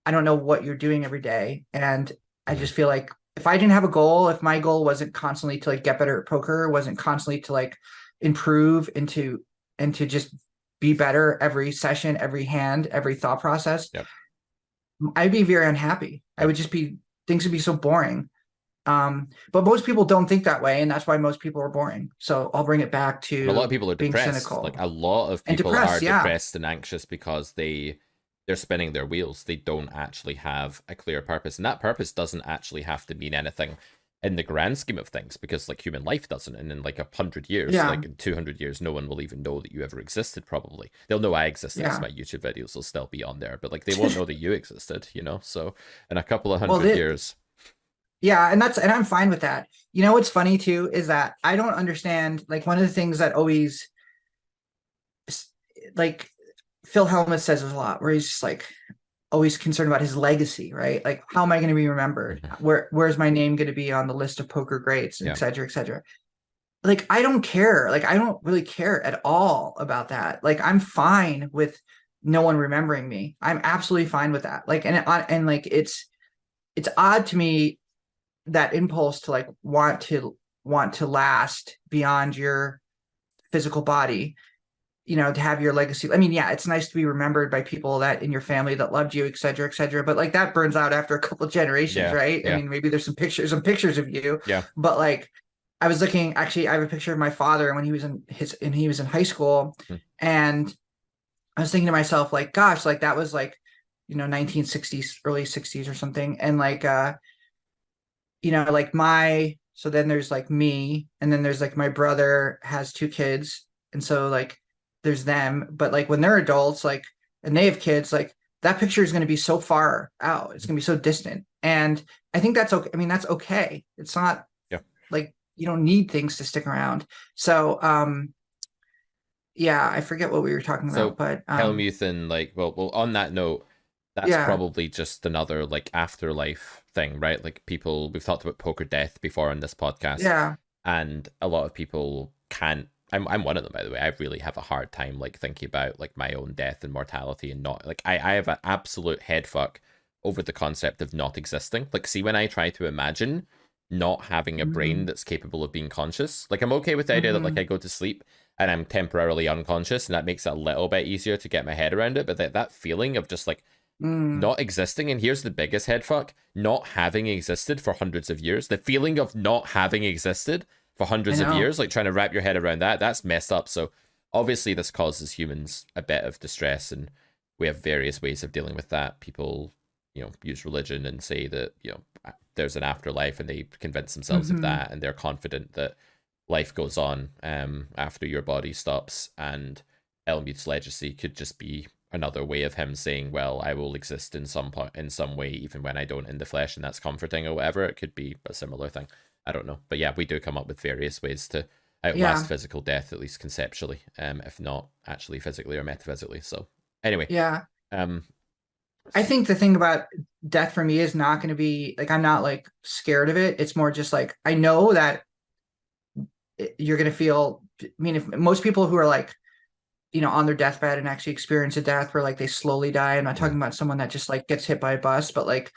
I don't know what you're doing every day. And I Mm. just feel like if I didn't have a goal, if my goal wasn't constantly to like get better at poker, wasn't constantly to like improve and to just be better every session, every hand, every thought process, Yep. I'd be very unhappy. I Yep. would just be things would be so boring. But most people don't think that way, and that's why most people are boring. So I'll bring it back And a lot of to people are being depressed. Like cynical a lot of and people are depressed. Yeah. depressed and anxious because they're spinning their wheels. They don't actually have a clear purpose, and that purpose doesn't actually have to mean anything in the grand scheme of things, because like human life doesn't. And in like 100 years, Yeah. like in 200 years, no one will even know that you ever existed. Probably they'll know I existed because Yeah. my YouTube videos will still be on there, but like they won't know that you existed. So in a couple of Well, hundred years, yeah, and I'm fine with that. You know what's funny too is that I don't understand like one of the things that always like Phil Hellmuth says a lot where he's just like always concerned about his legacy, right? Like how am I going to be remembered? Mhm. Where's my name going to be on the list of poker greats, Yeah. et cetera, et cetera. Like I don't care. Like I don't really care at all about that. Like I'm fine with no one remembering me. I'm absolutely fine with that. Like and like it's odd to me that impulse to like want to last beyond your physical body, to have your legacy. I mean, yeah, it's nice to be remembered by people that in your family that loved you, et cetera, et cetera, but like that burns out after a couple of generations, Yeah. right? I Yeah. mean, maybe there's some pictures of you, Yeah. but like I was looking, actually I have a picture of my father when he was in high school, Mm. and I was thinking to myself like, gosh, like that was like 1960s, early 60s or something, and like like so then there's like me, and then there's like my brother has two kids, and so like there's them, but like when they're adults, like, and they have kids, like that picture is going to be so far out, it's going to be so distant, and I think that's okay. I mean, that's okay. It's not Yeah. like you don't need things to stick around. So yeah, I forget what we were talking about, So but Helmuth and like, well, on that note, that's yeah, probably just another like afterlife thing, right? Like people, we've talked about poker death before on this podcast. yeah, And a lot of people can't. I'm one of them, by the way. I really have a hard time like thinking about like my own death and mortality, and not like I have an absolute head fuck over the concept of not existing. Like, see, when I try to imagine not having a brain Hmm. that's capable of being conscious, like I'm okay with the idea that like Hmm. I go to sleep and I'm temporarily unconscious, and that makes it a little bit easier to get my head around it. But that feeling of just like Mm. not existing, and here's the biggest head fuck, not having existed for hundreds of years, the feeling of not having existed for I hundreds of know. years, like trying to wrap your head around that, that's messed up. So obviously this causes humans a bit of distress, and we have various ways of dealing with that. People, use religion and say that, there's an afterlife, and they convince themselves of Hmm. that, and they're confident that life goes on after your body stops. And Elmuth's legacy could just be another way of him saying, "Well, I will exist in some way, even when I don't in the flesh," and that's comforting or whatever. It could be a similar thing. I don't know, but yeah, we do come up with various ways to outlast Yeah. physical death, at least conceptually, if not actually physically or metaphysically. So anyway, Yeah. um, I think the thing about death for me is not going to be like, I'm not like scared of it. It's more just like, I know that you're going to feel, I mean, if most people who are like, on their deathbed and actually experience a death where like they slowly die, I'm not mm, talking about someone that just like gets hit by a bus, but like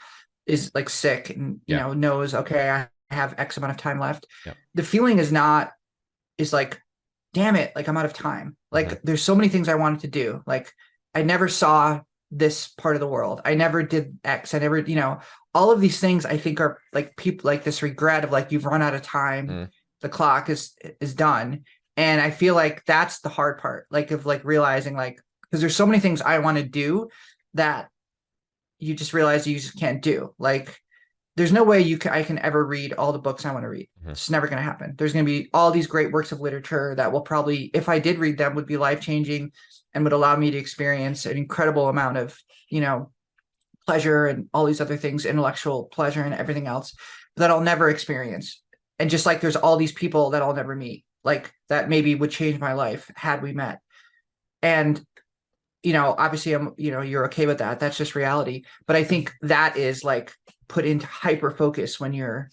is like sick and, yeah, knows, okay, I have X amount of time left. yeah, The feeling is like, damn it, like I'm out of time. mm-hmm, Like there's so many things I wanted to do. Like I never saw this part of the world. I never did X. I never, all of these things I think are like people like this regret of like you've run out of time. mm, The clock is done. And I feel like that's the hard part, like of like realizing like because there's so many things I want to do that you just realize you just can't do. Like there's no way I can ever read all the books I want to read. mm-hmm, It's never going to happen. There's going to be all these great works of literature that will probably, if I did read them, would be life changing and would allow me to experience an incredible amount of, you know, pleasure and all these other things, intellectual pleasure and everything else that I'll never experience. And just like there's all these people that I'll never meet, like that maybe would change my life had we met. And obviously you're okay with that. That's just reality. But I think that is like put into hyper focus when you're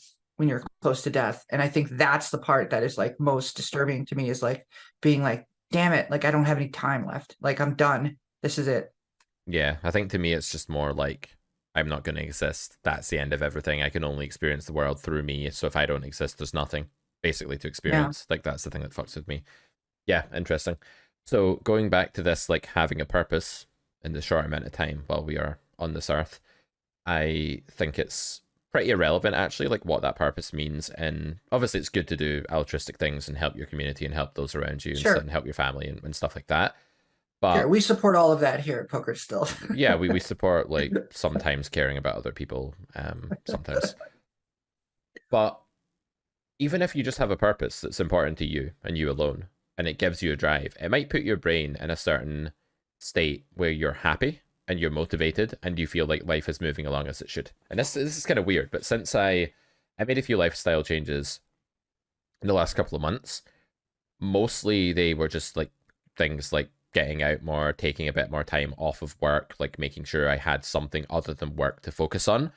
close to death. And I think that's the part that is like most disturbing to me is like being like, damn it, like I don't have any time left. Like I'm done. This is it. yeah. I think to me it's just more like I'm not going to exist. That's the end of everything. I can only experience the world through me. So if I don't exist, there's nothing basically to Yeah. experience. Like that's the thing that fucks with me. Yeah, interesting. So going back to this, like having a purpose in the short amount of time while we are on this earth, I think it's pretty irrelevant actually, like what that purpose means. And obviously, it's good to do altruistic things and help your community and help those around you and stuff, Sure. and help your family and stuff like that. Sure. But We support all of that here at Poker Still. yeah, we support like sometimes caring about other people, sometimes. But even if you just have a purpose that's important to you and you alone, and it gives you a drive, it might put your brain in a certain state where you're happy and you're motivated and you feel like life is moving along as it should. And this is kind of weird, but since I made a few lifestyle changes in the last couple of months, mostly they were just like things like getting out more, taking a bit more time off of work, like making sure I had something other than work to focus on,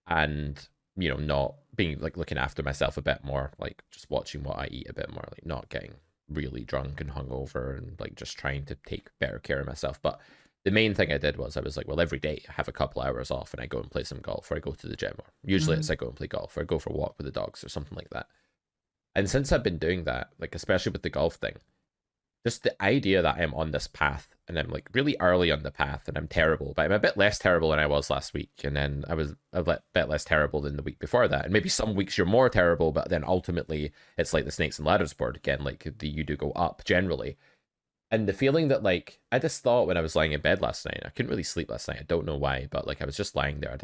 and not being like looking after myself a bit more, like just watching what I eat a bit more, like not getting really drunk and hungover, and like just trying to take better care of myself. But the main thing I did was I was like, well, every day I have a couple hours off and I go and play some golf, or I go to the gym, or usually it's Mhm. I go and play golf, or I go for a walk with the dogs or something like that. And since I've been doing that, like especially with the golf thing, just the idea that I'm on this path and I'm like really early on the path and I'm terrible, but I'm a bit less terrible than I was last week. And then I was a bit less terrible than the week before that. And maybe some weeks you're more terrible, but then ultimately it's like the snakes and ladders board again, like you do go up generally. And the feeling that like, I just thought when I was lying in bed last night, I couldn't really sleep last night. I don't know why, but like I was just lying there,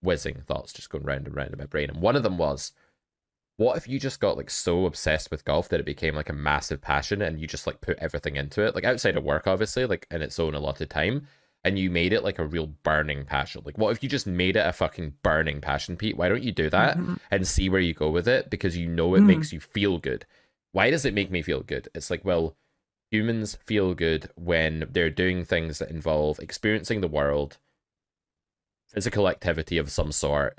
whizzing thoughts just going round and round in my brain. And one of them was, what if you just got like so obsessed with golf that it became like a massive passion and you just like put everything into it, like outside of work obviously, like in its own allotted time, and you made it like a real burning passion? Like what if you just made it a fucking burning passion, Pete? Why don't you do that Mhm. and see where you go with it? Because you know it Mm. makes you feel good. Why does it make me feel good? It's like, well, humans feel good when they're doing things that involve experiencing the world, physical activity of some sort,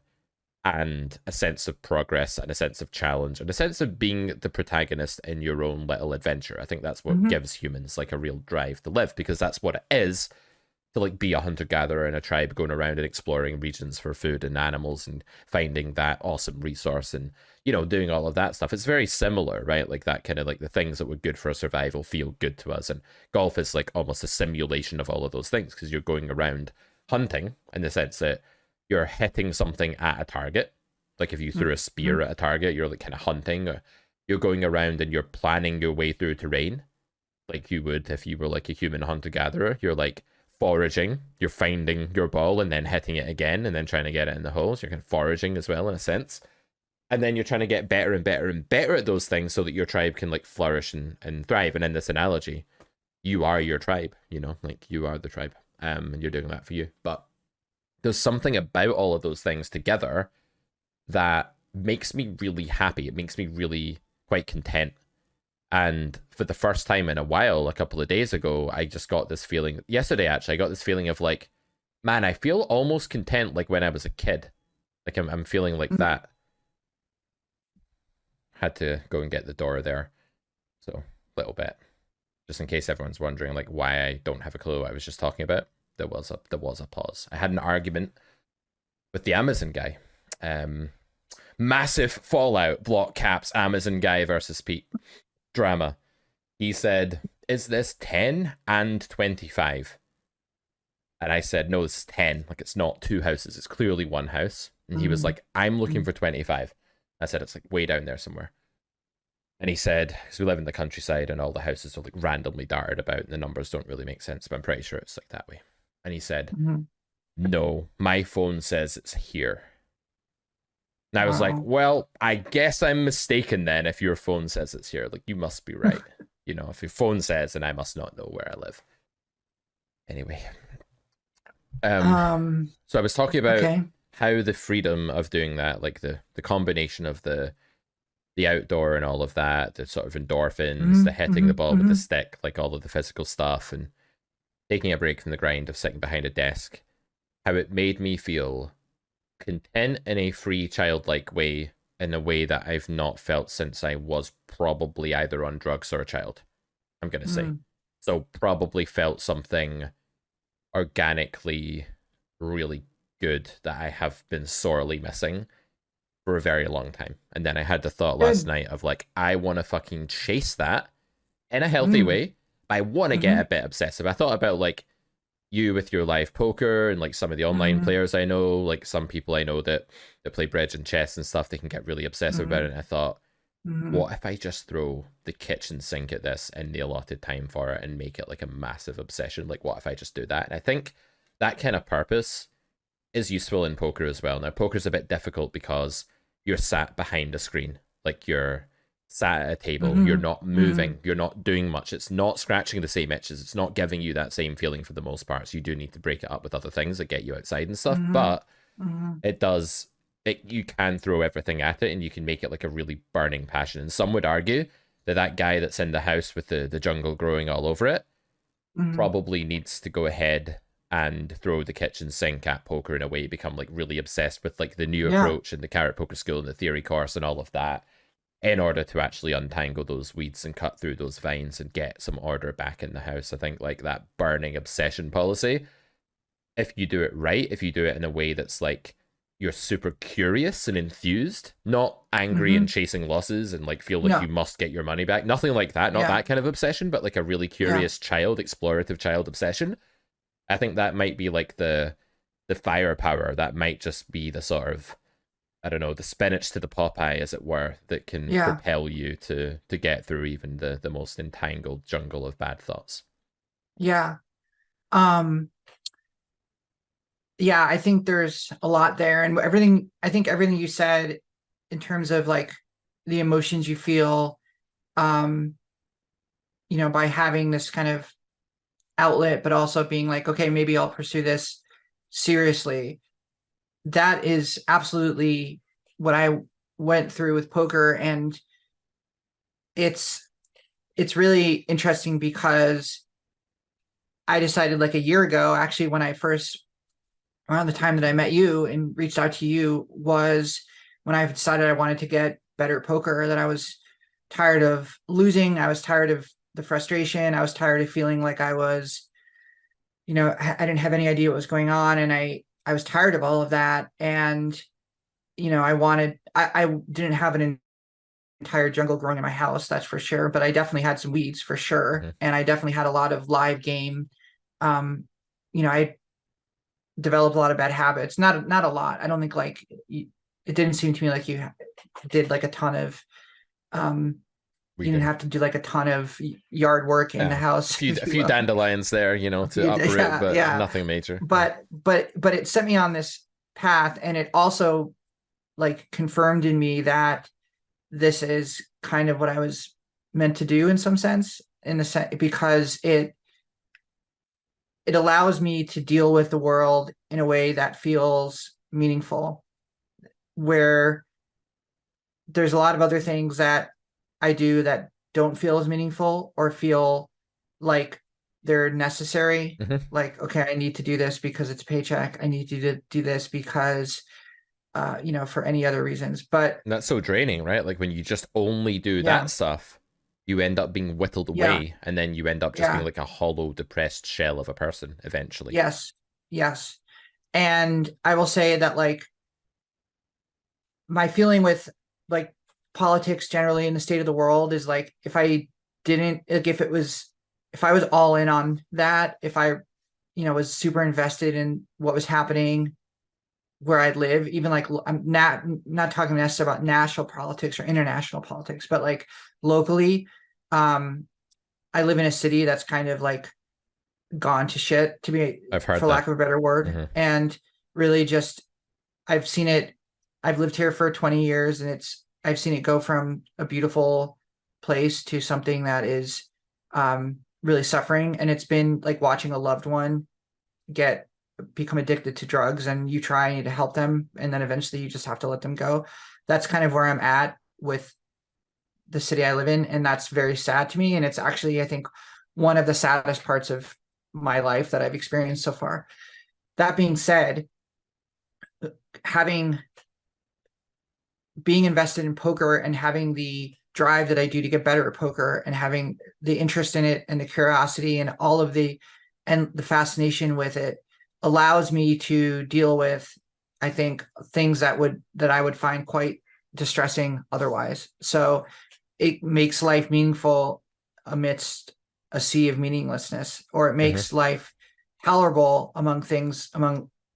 and a sense of progress and a sense of challenge and a sense of being the protagonist in your own little adventure. I think that's what Mm-hmm. gives humans like a real drive to live, because that's what it is to like be a hunter gatherer in a tribe, going around and exploring regions for food and animals and finding that awesome resource and, you know, doing all of that stuff. It's very similar, right? Like that kind of like the things that were good for survival feel good to us. And golf is like almost a simulation of all of those things, because you're going around hunting in the sense that you're hitting something at a target. Like if you threw a Mm-hmm. spear at a target, you're like kind of hunting. Or you're going around and you're planning your way through terrain, like you would if you were like a human hunter gatherer. You're like foraging, you're finding your ball and then hitting it again and then trying to get it in the holes. You're kind of foraging as well in a sense. And then you're trying to get better and better and better at those things so that your tribe can like flourish and thrive. And in this analogy, you are your tribe, you know, like you are the tribe. And you're doing that for you. But there's something about all of those things together that makes me really happy. It makes me really quite content. And for the first time in a while, a couple of days ago, I just got this feeling. Yesterday, actually, I got this feeling of like, man, I feel almost content like when I was a kid. Like I'm feeling like Mm-hmm. that. Had to go and get the door there. So, a little bit. Just in case everyone's wondering like why I don't have a clue what I was just talking about. There was a pause. I had an argument with the Amazon guy. Massive fallout, block caps, Amazon guy versus Pete. Drama. He said, "Is this 10 and 25?" And I said, "No, it's 10. Like, it's not two houses. It's clearly one house." And he was like, "I'm looking for 25." I said, "It's like way down there somewhere." And he said, because we live in the countryside and all the houses are like randomly darted about and the numbers don't really make sense, but I'm pretty sure it's like that way. And he said, Mm-hmm. "No, my phone says it's here." And I was like, Wow. "Well, I guess I'm mistaken then if your phone says it's here. Like, you must be right. You know, if your phone says, then I must not know where I live." Anyway, um, Um, so I was talking about okay. how the freedom of doing that, like the combination of the outdoor and all of that, the sort of endorphins, Mm-hmm. the hitting Mm-hmm. the ball with the Mm-hmm. stick, like all of the physical stuff, and taking a break from the grind of sitting behind a desk, how it made me feel content in a free, childlike way, in a way that I've not felt since I was probably either on drugs or a child, I'm going to say. Mm-hmm. So, probably felt something organically really good that I have been sorely missing for a very long time. And then I had the thought last Good. night of like, I want to fucking chase that in a healthy Mm-hmm. way. I want to get Mm-hmm. a bit obsessive. I thought about like you with your live poker and like some of the online Mm-hmm. players I know, like some people I know that play bridge and chess and stuff, they can get really obsessive about Mm-hmm. it. And I thought, Mm-hmm. what if I just throw the kitchen sink at this in the allotted time for it and make it like a massive obsession? Like, what if I just do that? And I think that kind of purpose is useful in poker as well. Now, poker's a bit difficult because you're sat behind a screen, like you're sat at a table, you're Mm-hmm. not Mm-hmm. moving, you're not doing much. It's not scratching the same itches, it's not giving you that same feeling for the most part. So you do need to break it up with other things that get you outside and stuff. Mm-hmm. But Mm-hmm. it does you can throw everything at it and you can make it like a really burning passion. And some would argue that that guy that's in the house with the jungle growing all over it Mm-hmm. probably needs to go ahead and throw the kitchen sink at poker in a way, become like really obsessed with like the new Yeah. approach and the carrot poker school and the theory course and all of that, in order to actually untangle those weeds and cut through those vines and get some order back in the house. I think like that burning obsession policy, if you do it right, if you do it in a way that's like you're super curious and enthused, not angry Mm-hmm. and chasing losses and like feel like No. you must get your money back. Nothing like that, not Yeah. that kind of obsession, but like a really Yeah. curious child, explorative child obsession. I think that might be like the firepower. That might just be the sort of, I don't know, the spinach to the Popeye, as it were, that can Yeah. propel you to get through even the most entangled jungle of bad thoughts. Yeah. Um, yeah, I think there's a lot there. And everything, I think everything you said in terms of like the emotions you feel, um, by having this kind of outlet, but also being like, okay, maybe I'll pursue this seriously. That is absolutely what I went through with poker. And it's really interesting because I decided like a year ago, actually, when I first around the time that I met you and reached out to you was when I decided I wanted to get better at poker, that I was tired of losing. I was tired of the frustration. I was tired of feeling like I was, I didn't have any idea what was going on. And I was tired of all of that. And, I didn't have an entire jungle growing in my house, that's for sure. But I definitely had some weeds for sure. Mm-hmm. And I definitely had a lot of live game. I developed a lot of bad habits. Not a lot. I don't think it didn't seem to me like you did like a ton of We you didn't didn't. have to do like a ton of yard work in the Yeah, house, a if you few will. dandelions there, to uproot, Yeah, but yeah. nothing major. Yeah. But it set me on this path, and it also like confirmed in me that this is kind of what I was meant to do in some sense, in the sense because it allows me to deal with the world in a way that feels meaningful, where there's a lot of other things that I do that don't feel as meaningful or feel like they're necessary. Mm-hmm. Like, okay, I need to do this because it's a paycheck. I need to do this because, for any other reasons. But And that's so draining, right? Like when you just only do that yeah, stuff, you end up being whittled yeah, away, and then you end up just being yeah, like a hollow, depressed shell of a person eventually. yes, yes. And I will say that like my feeling with like politics generally in the state of the world is like if I didn't like if I was all in on that, if I was super invested in what was happening where I live, even like I'm not talking necessarily about national politics or international politics, but like locally, um, I live in a city that's kind of like gone to shit, to be, I've heard for that. lack of a better word, Mm-hmm. and really just I've seen it. I've lived here for 20 years, and I've seen it go from a beautiful place to something that is really suffering. And it's been like watching a loved one get become addicted to drugs, and you try to help them, and then eventually you just have to let them go. That's kind of where I'm at with the city I live in, and that's very sad to me. And it's actually, I think, one of the saddest parts of my life that I've experienced so far. That being said, having being invested in poker and having the drive that I do to get better at poker and having the interest in it and the curiosity and all of the fascination with it allows me to deal with, I think, things that I would find quite distressing otherwise. So it makes life meaningful amidst a sea of meaninglessness, or it Mm-hmm. makes life tolerable among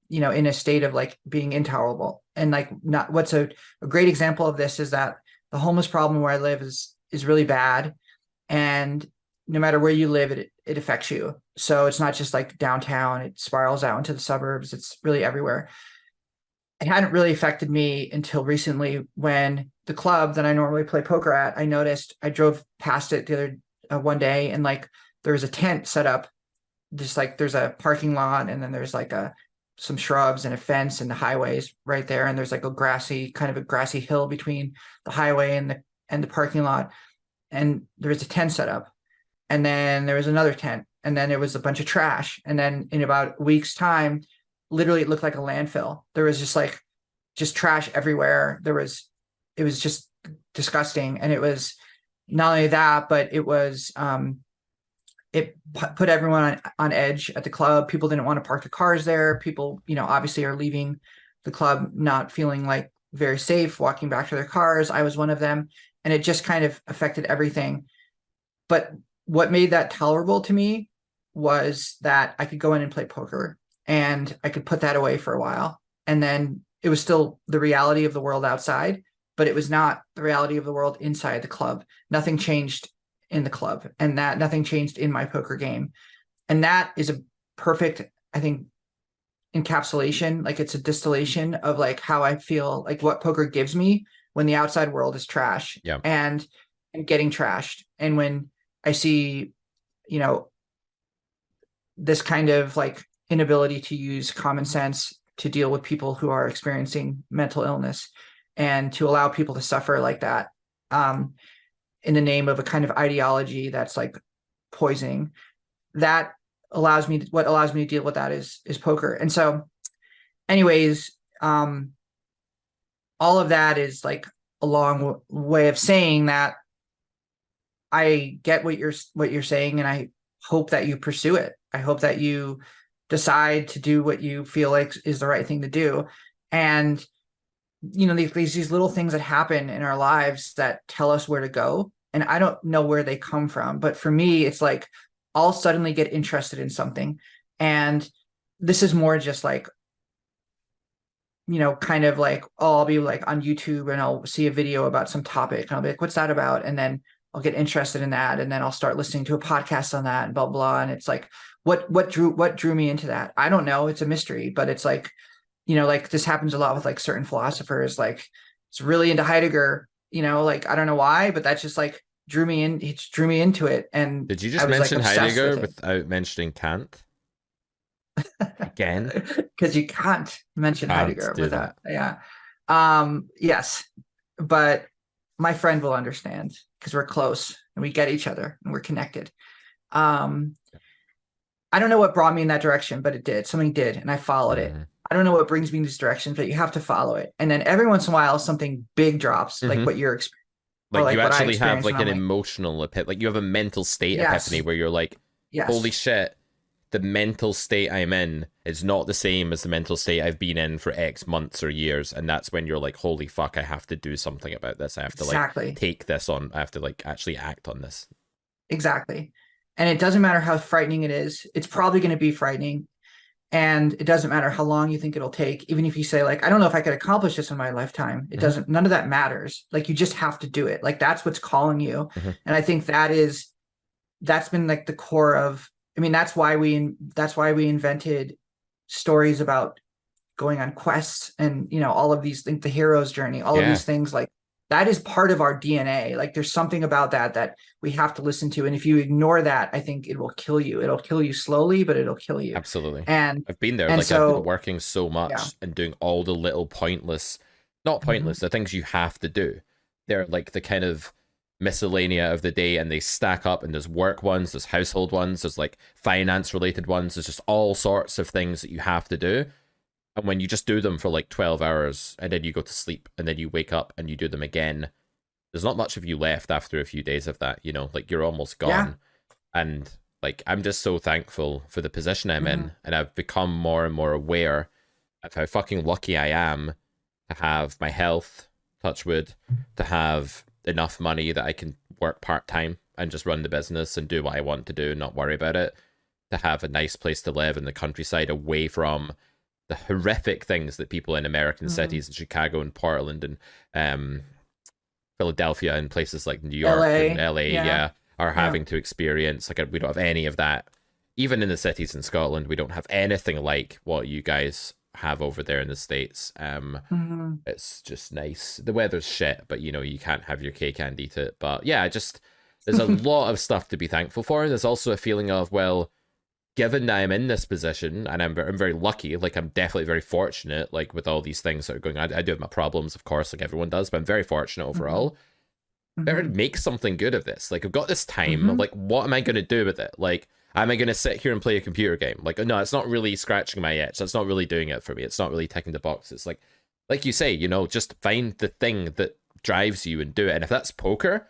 in a state of like being intolerable. And like not what's a great example of this is that the homeless problem where I live is really bad. And no matter where you live, it affects you. So it's not just like downtown, it spirals out into the suburbs. It's really everywhere. It hadn't really affected me until recently when the club that I normally play poker at, I noticed I drove past it the other one day, and like there was a tent set up, just like there's a parking lot, and then there's like some shrubs and a fence, and the highways right there, and there's like a grassy hill between the highway and the parking lot, and there was a tent set up, and then there was another tent, and then there was a bunch of trash, and then in about a week's time, literally it looked like a landfill. There was just trash everywhere. It was just disgusting, and it was not only that, but it put everyone on edge at the club. People didn't want to park their cars there. People, obviously are leaving the club not feeling like very safe, walking back to their cars. I was one of them, and it just kind of affected everything. But what made that tolerable to me was that I could go in and play poker, and I could put that away for a while. And then it was still the reality of the world outside, but it was not the reality of the world inside the club. Nothing changed in the club, and that nothing changed in my poker game. And that is a perfect, I think, encapsulation. Like it's a distillation of like how I feel, like what poker gives me when the outside world is trash Yeah. and getting trashed. And when I see, you know, this kind of like inability to use common sense to deal with people who are experiencing mental illness, and to allow people to suffer like that, in the name of a kind of ideology that's like poisoning, that allows me to deal with that is poker. And so anyways, all of that is like a long way of saying that I get what you're saying, and I hope that you pursue it. I hope that you decide to do what you feel like is the right thing to do. And these little things that happen in our lives that tell us where to go. And I don't know where they come from, but for me, it's like I'll suddenly get interested in something. And this is more just like, kind of like, oh, I'll be like on YouTube and I'll see a video about some topic and I'll be like, what's that about? And then I'll get interested in that. And then I'll start listening to a podcast on that and blah, blah. And it's like, what drew me into that? I don't know. It's a mystery, but it's like, like this happens a lot with like certain philosophers, like it's really into Heidegger, like, I don't know why, but that's just like drew me into it. And did you just I was mention like obsessed Heidegger with it. without mentioning Kant again? Because you can't mention Can't Heidegger do that. without, yeah. Yes, but my friend will understand because we're close and we get each other and we're connected. Um, I don't know what brought me in that direction, but it did. Something did, and I followed it. I don't know what brings me in this direction, but you have to follow it. And then every once in a while, something big drops, like what you're experiencing, or Like you what I actually have experienced like when an I'm like, emotional like you have a mental state epiphany yes, where you're like, holy yes, shit, the mental state I'm in is not the same as the mental state I've been in for X months or years. And that's when you're like, holy fuck, I have to do something about this. I have to like exactly, take this on. I have to like actually act on this. exactly. And it doesn't matter how frightening it is. It's probably going to be frightening. And it doesn't matter how long you think it'll take. Even if you say like, I don't know if I could accomplish this in my lifetime, it doesn't, none of that matters. Like you just have to do it. Like that's what's calling you. And I think that's been like the core of, I mean, that's why we invented stories about going on quests and, all of these things, the hero's journey, all of Yeah, these things, like that is part of our DNA. Like there's something about that we have to listen to. And if you ignore that, I think it will kill you. It'll kill you slowly, but it'll kill you. absolutely. And, I've been there. and Like I've been so, working so yeah. much and doing all the little pointless, not pointless, the things you have to do. They're like the kind of miscellanea of the day, and they stack up. And there's work ones, there's household ones, there's like finance related ones. There's just all sorts of things that you have to do. And when you just do them for like 12 hours and then you go to sleep and then you wake up and you do them again, there's not much of you left after a few days of that, like you're almost Yeah. gone. And like, I'm just so thankful for the position I'm in. And I've become more and more aware of how fucking lucky I am to have my health, touch wood, to have enough money that I can work part time and just run the business and do what I want to do and not worry about it. To have a nice place to live in the countryside away from the horrific things that people in American cities in Chicago and Portland and Philadelphia and places like New York and LA. LA, Yeah. are Yeah. having to experience. Like we don't have any of that. Even in the cities in Scotland, we don't have anything like what you guys have over there in the States. It's just nice. The weather's shit, but you can't have your cake and eat it. But yeah, there's a lot of stuff to be thankful for. There's also a feeling of, well, given that I'm in this position and I'm very lucky, like I'm definitely very fortunate, like with all these things that are going on. I do have my problems, of course, like everyone does, but I'm very fortunate overall. Better make something good of this. Like I've got this time, like what am I going to do with it? Like, am I going to sit here and play a computer game? Like, no, it's not really scratching my itch. That's not really doing it for me. It's not really ticking the boxes. Like you say, just find the thing that drives you and do it. And if that's poker,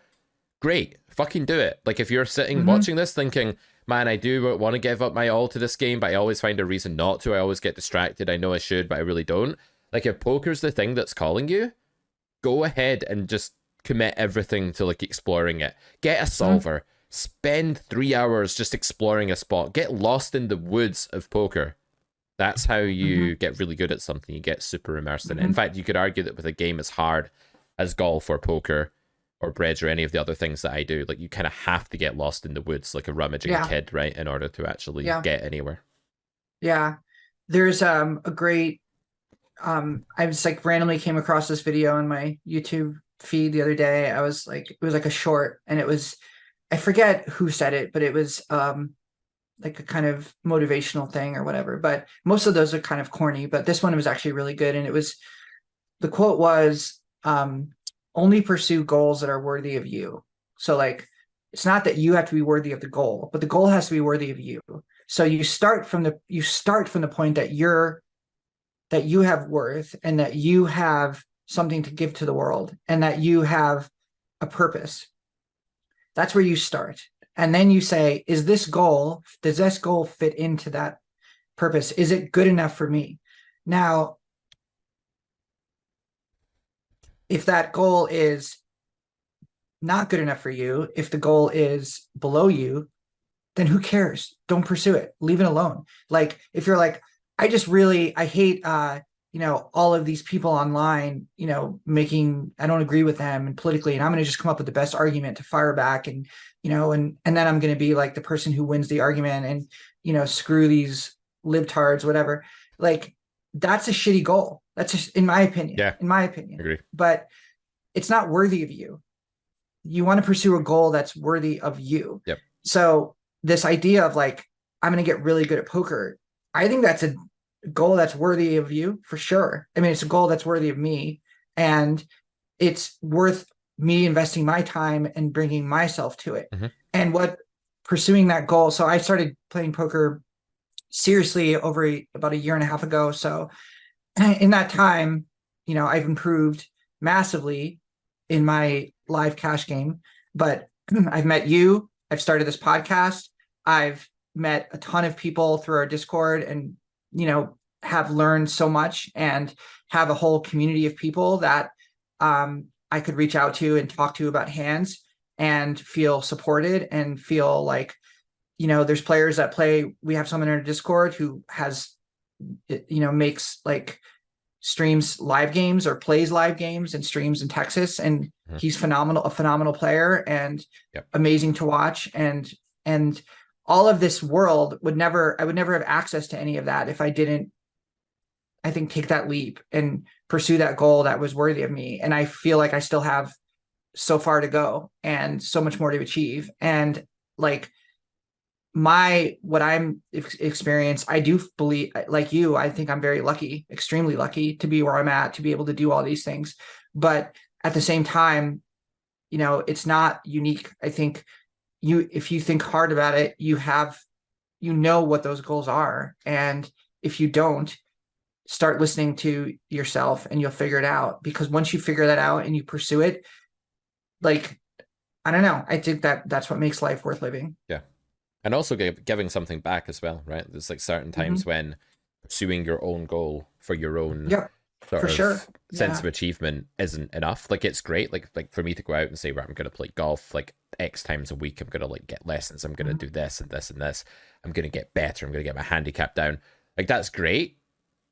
great, fucking do it. Like if you're sitting watching this thinking, man, I do want to give up my all to this game, but I always find a reason not to. I always get distracted. I know I should, but I really don't. Like if poker's the thing that's calling you, go ahead and just commit everything to like exploring it. Get a solver. Spend 3 hours just exploring a spot. Get lost in the woods of poker. That's how you get really good at something. You get super immersed in it. In fact, you could argue that with a game as hard as golf or poker or bridge or any of the other things that I do, like you kind of have to get lost in the woods like a rummaging kid, right, in order to actually get anywhere. Yeah. There's a great I just like randomly came across this video on my YouTube feed the other day. I was like, it was like a short, and I forget who said it, but it was like a kind of motivational thing or whatever. But most of those are kind of corny, but this one was actually really good. And the quote was, only pursue goals that are worthy of you. So like, it's not that you have to be worthy of the goal, but the goal has to be worthy of you. So you start from the point that you're that you have worth and that you have something to give to the world and that you have a purpose. That's where you start. And then you say, does this goal fit into that purpose? Is it good enough for me? Now, if that goal is not good enough for you, if the goal is below you, then who cares? Don't pursue it. Leave it alone. Like if you're like, I hate all of these people online, I don't agree with them and politically, and I'm going to just come up with the best argument to fire back, and and then I'm going to be like the person who wins the argument, and screw these libtards, whatever. Like that's a shitty goal. That's just, in my opinion. Yeah. In my opinion. Agree. But it's not worthy of you. You want to pursue a goal that's worthy of you. Yep. So this idea of like, I'm going to get really good at poker, I think that's a goal that's worthy of you for sure. I mean, it's a goal that's worthy of me, and it's worth me investing my time and bringing myself to it. Mm-hmm. And pursuing that goal. So I started playing poker seriously about a year and a half ago. So in that time, I've improved massively in my live cash game, but I've met you, I've started this podcast, I've met a ton of people through our Discord, and have learned so much and have a whole community of people that I could reach out to and talk to about hands and feel supported and feel like, there's players that play. We have someone in our Discord who has, makes like streams live games or plays live games and streams in Texas. And he's a phenomenal player and amazing to watch. And all of this world I would never have access to any of that if I didn't, I think, take that leap and pursue that goal that was worthy of me. And I feel like I still have so far to go and so much more to achieve. And like what I'm experienced, I do believe, like you, I think I'm very lucky, extremely lucky to be where I'm at, to be able to do all these things. But at the same time, it's not unique. I think if you think hard about it, you know what those goals are. And if you don't, start listening to yourself and you'll figure it out. Because once you figure that out and you pursue it, like, I don't know, I think that's what makes life worth living. Yeah. And also giving something back as well, right? There's like certain times when pursuing your own goal for your own sense of achievement isn't enough. Like it's great, like for me to go out and say, right, I'm going to play golf like X times a week. I'm going to like get lessons. I'm going to do this and this and this. I'm going to get better. I'm going to get my handicap down. Like that's great,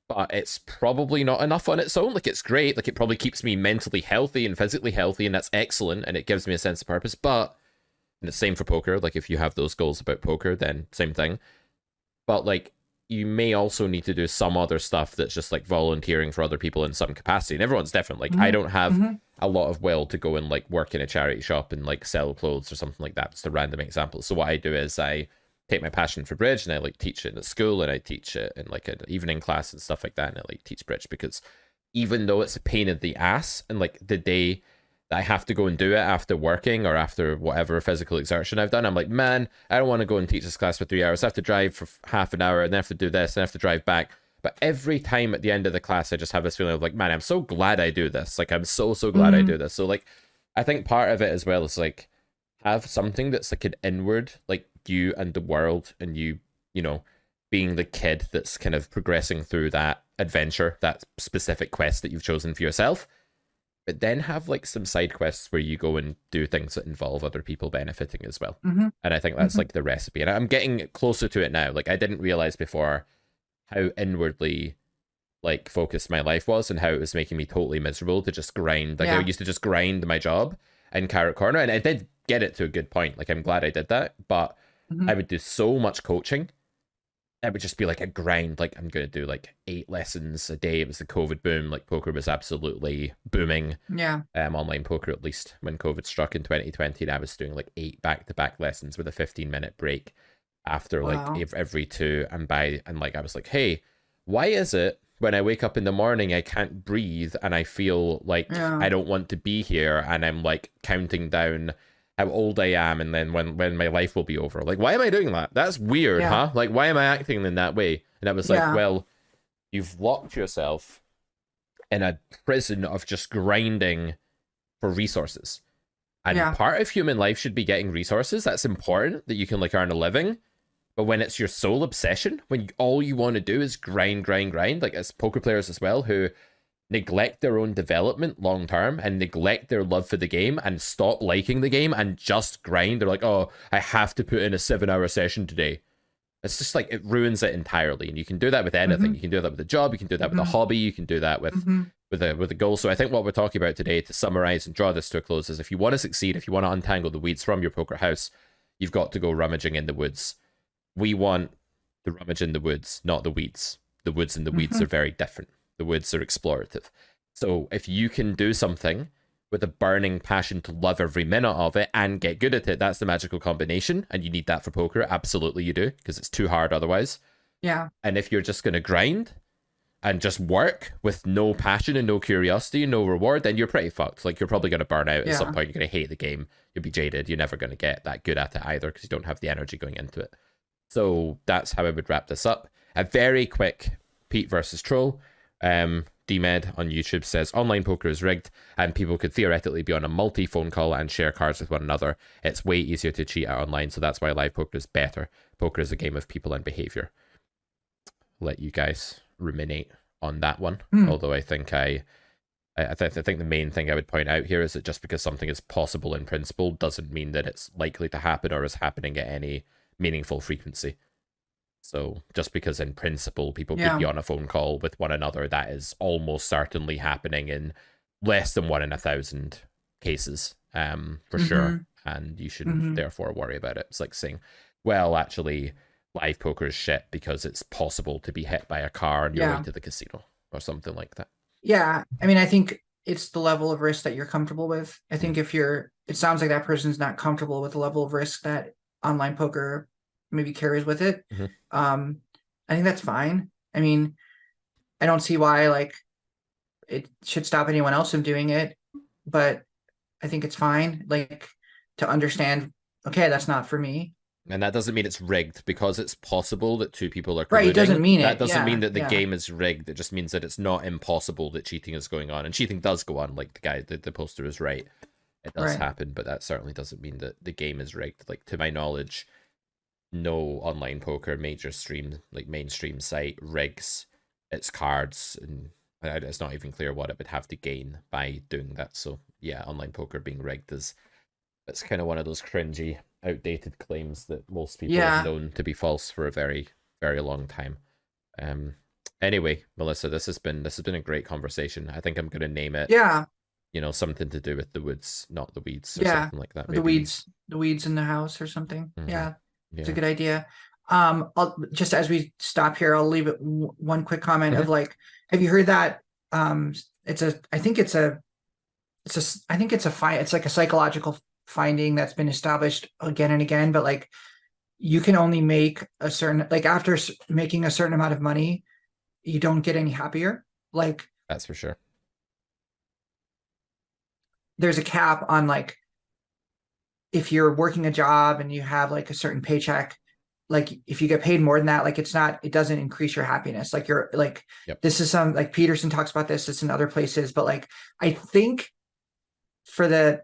but it's probably not enough on its own. Like it's great. Like it probably keeps me mentally healthy and physically healthy, and that's excellent. And it gives me a sense of purpose. But and the same for poker. Like if you have those goals about poker, then same thing. But like you may also need to do some other stuff that's just like volunteering for other people in some capacity. And everyone's different. Like I don't have a lot of will to go and like work in a charity shop and like sell clothes or something like that. Just a random example. So what I do is I take my passion for bridge and I like teach it in school, and I teach it in like an evening class and stuff like that. And I like teach bridge because even though it's a pain in the ass and like the day that I have to go and do it after working or after whatever physical exertion I've done, I'm like, man, I don't want to go and teach this class for 3 hours. I have to drive for half an hour and then I have to do this and I have to drive back. But every time at the end of the class, I just have this feeling of like, man, I'm so glad I do this. Like, I'm so glad I do this. So like, I think part of it as well is like, have something that's like an inward, like you and the world and you being the kid that's kind of progressing through that adventure, that specific quest that you've chosen for yourself. But then have like some side quests where you go and do things that involve other people benefiting as well. And I think that's like the recipe. And I'm getting closer to it now. Like I didn't realize before how inwardly like focused my life was and how it was making me totally miserable to just grind. Like I used to just grind my job in Carrot Corner, and I did get it to a good point. Like I'm glad I did that, but I would do so much coaching. It would just be like a grind. Like I'm going to do like 8 lessons a day. It was the COVID boom. Like poker was absolutely booming. Yeah. Online poker, at least when COVID struck in 2020, and I was doing like 8 back-to-back lessons with a 15-minute break after like every 2. And like, I was like, hey, why is it when I wake up in the morning, I can't breathe and I feel like I don't want to be here, and I'm like counting down how old I am and then when my life will be over. Like, why am I doing that? That's weird, huh? Like, why am I acting in that way? And I was like, well, you've locked yourself in a prison of just grinding for resources. And Yeah. part of human life should be getting resources. That's important that you can like earn a living. But when it's your sole obsession, when all you want to do is grind, grind, grind, like as poker players as well, who neglect their own development long term and neglect their love for the game and stop liking the game and just grind. They're like, oh, I have to put in a 7 hour session today. It's just like it ruins it entirely. And you can do that with anything. Mm-hmm. You can do that with a job. You can do that with a Mm-hmm. hobby. You can do that with Mm-hmm. with a goal. So I think what we're talking about today, to summarize and draw this to a close, is if you want to succeed, if you want to untangle the weeds from your poker house, you've got to go rummaging in the woods. We want the rummage in the woods, not the weeds. The woods and the weeds Mm-hmm. are very different. The woods are explorative. So if you can do something with a burning passion to love every minute of it and get good at it, that's the magical combination. And you need that for poker. Absolutely you do, because it's too hard otherwise. Yeah. And if you're just going to grind and just work with no passion and no curiosity and no reward, then you're pretty fucked. Like, you're probably going to burn out at some point. You're going to hate the game. You'll be jaded. You're never going to get that good at it either, because you don't have the energy going into it. So that's how I would wrap this up. A very quick Pete versus Troll. DMed on YouTube says online poker is rigged and people could theoretically be on a multi-phone call and share cards with one another. It's way easier to cheat at online, so that's why live poker is better. Poker is a game of people and behavior. Let you guys ruminate on that one. Although I think I think the main thing I would point out here is that just because something is possible in principle doesn't mean that it's likely to happen or is happening at any meaningful frequency. So just because in principle people could be on a phone call with one another, that is almost certainly happening in less than 1 in 1,000 cases, for sure. And you shouldn't therefore worry about it. It's like saying, well, actually, live poker is shit because it's possible to be hit by a car on your way to the casino or something like that. Yeah. I mean, I think it's the level of risk that you're comfortable with. I think if it sounds like that person's not comfortable with the level of risk that online poker maybe carries with it. I think that's fine. I mean, I don't see why like it should stop anyone else from doing it, but I think it's fine, like, to understand, okay, that's not for me. And that doesn't mean it's rigged, because it's possible that two people are colluding. Right, it doesn't mean that it. doesn't mean that the Yeah. game is rigged. It just means that it's not impossible that cheating is going on. And cheating does go on, like the poster is right. It does Right. happen, but that certainly doesn't mean that the game is rigged. Like, to my knowledge, no online poker mainstream site rigs its cards, and it's not even clear what it would have to gain by doing that. So yeah, online poker being rigged it's kind of one of those cringy, outdated claims that most people have known to be false for a very, very long time. Anyway, Melissa, this has been a great conversation. I think I'm gonna name it, something to do with the woods, not the weeds, or something like that. Maybe. The weeds in the house or something. Yeah, it's a good idea. I'll just, as we stop here, I'll leave it one quick comment of like, have you heard that? It's like a psychological finding that's been established again and again, but like, you can only make a certain, like, after making a certain amount of money, you don't get any happier. Like, that's for sure. There's a cap on, like, if you're working a job and you have like a certain paycheck, like if you get paid more than that, like it doesn't increase your happiness. Like you're like, this is some, like Peterson talks about this, it's in other places, but like, I think for the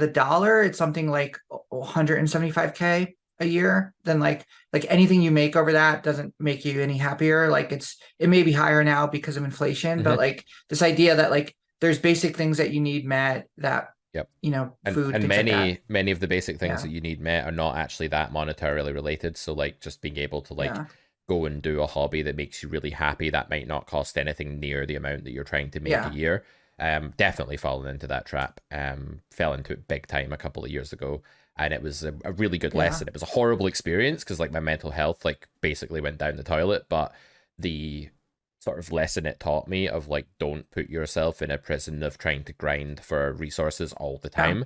dollar, it's something like 175K a year. Then like anything you make over that doesn't make you any happier. Like it may be higher now because of inflation, but like this idea that like there's basic things that you need met that, food, and like many of the basic things that you need met are not actually that monetarily related. So like just being able to go and do a hobby that makes you really happy, that might not cost anything near the amount that you're trying to make a year. Definitely fallen into that trap. Fell into it big time a couple of years ago, and it was a really good lesson. It was a horrible experience because like my mental health like basically went down the toilet, but the sort of lesson it taught me of like, don't put yourself in a prison of trying to grind for resources all the time.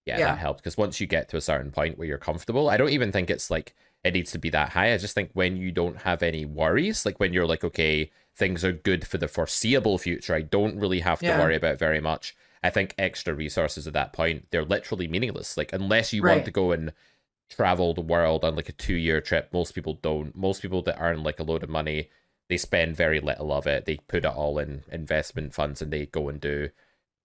That helped, because once you get to a certain point where you're comfortable, I don't even think it's like it needs to be that high. I just think when you don't have any worries, like when you're like, okay, things are good for the foreseeable future, I don't really have to worry about very much. I think extra resources at that point, they're literally meaningless. Like, unless you want to go and travel the world on like a 2-year trip, most people don't. Most people that earn like a load of money they spend very little of it. They put it all in investment funds, and they go and do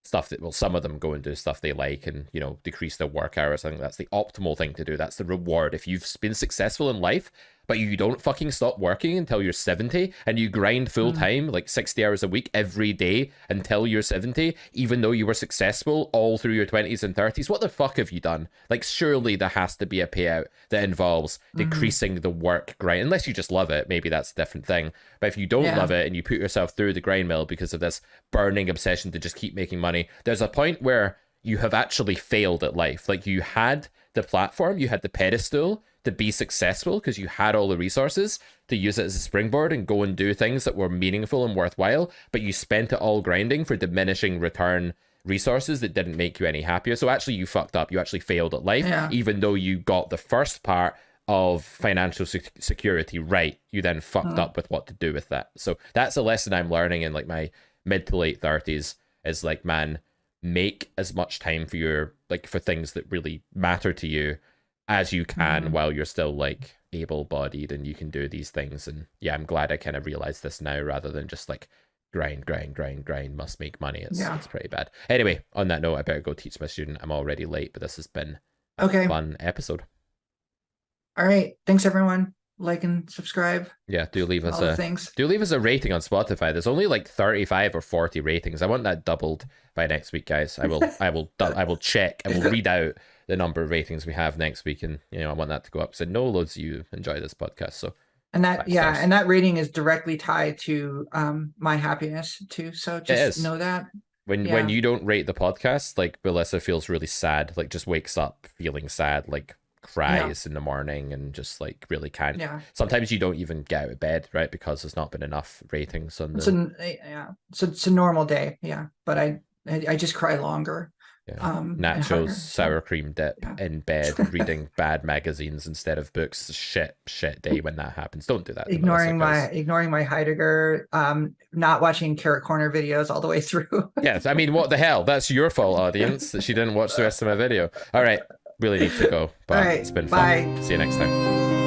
stuff that, well, some of them go and do stuff they like, and decrease their work hours. I think that's the optimal thing to do. That's the reward. If you've been successful in life, but you don't fucking stop working until you're 70, and you grind full time, like 60 hours a week every day until you're 70, even though you were successful all through your 20s and 30s, what the fuck have you done? Like, surely there has to be a payout that involves decreasing the work grind, unless you just love it. Maybe that's a different thing. But if you don't love it and you put yourself through the grind mill because of this burning obsession to just keep making money, there's a point where you have actually failed at life. Like, you had the platform, you had the pedestal to be successful because you had all the resources to use it as a springboard and go and do things that were meaningful and worthwhile, but you spent it all grinding for diminishing return resources that didn't make you any happier. So actually you fucked up. You actually failed at life, even though you got the first part of financial security right. You then fucked up with what to do with that. So that's a lesson I'm learning in like my mid to late 30s, is like, man, make as much time for your, like, for things that really matter to you as you can while you're still like able-bodied and you can do these things. And yeah, I'm glad I kind of realized this now, rather than just like grind, must make money. It's pretty bad. Anyway, on that note, I better go teach my student. I'm already late, but this has been a fun episode. All right, thanks everyone. Like and subscribe. Yeah, do leave us a rating on Spotify. There's only like 35 or 40 ratings. I want that doubled by next week, guys. I will check. I will read out the number of ratings we have next week, and I want that to go up, because I know loads of you enjoy this podcast. So, and that and that rating is directly tied to my happiness too. So just know that. When you don't rate the podcast, like, Melissa feels really sad, like just wakes up feeling sad, like cries in the morning, and just like really can't. Sometimes you don't even get out of bed, right, because there's not been enough ratings on the. So it's a normal day, but I just cry longer. Nachos, sour cream dip in bed, reading bad magazines instead of books. Shit day when that happens. Don't do that. Ignoring my Heidegger, not watching Carrot Corner videos all the way through. Yes, I mean, what the hell? That's your fault, audience, that she didn't watch the rest of my video. All right, really need to go, but it's been fun. See you next time.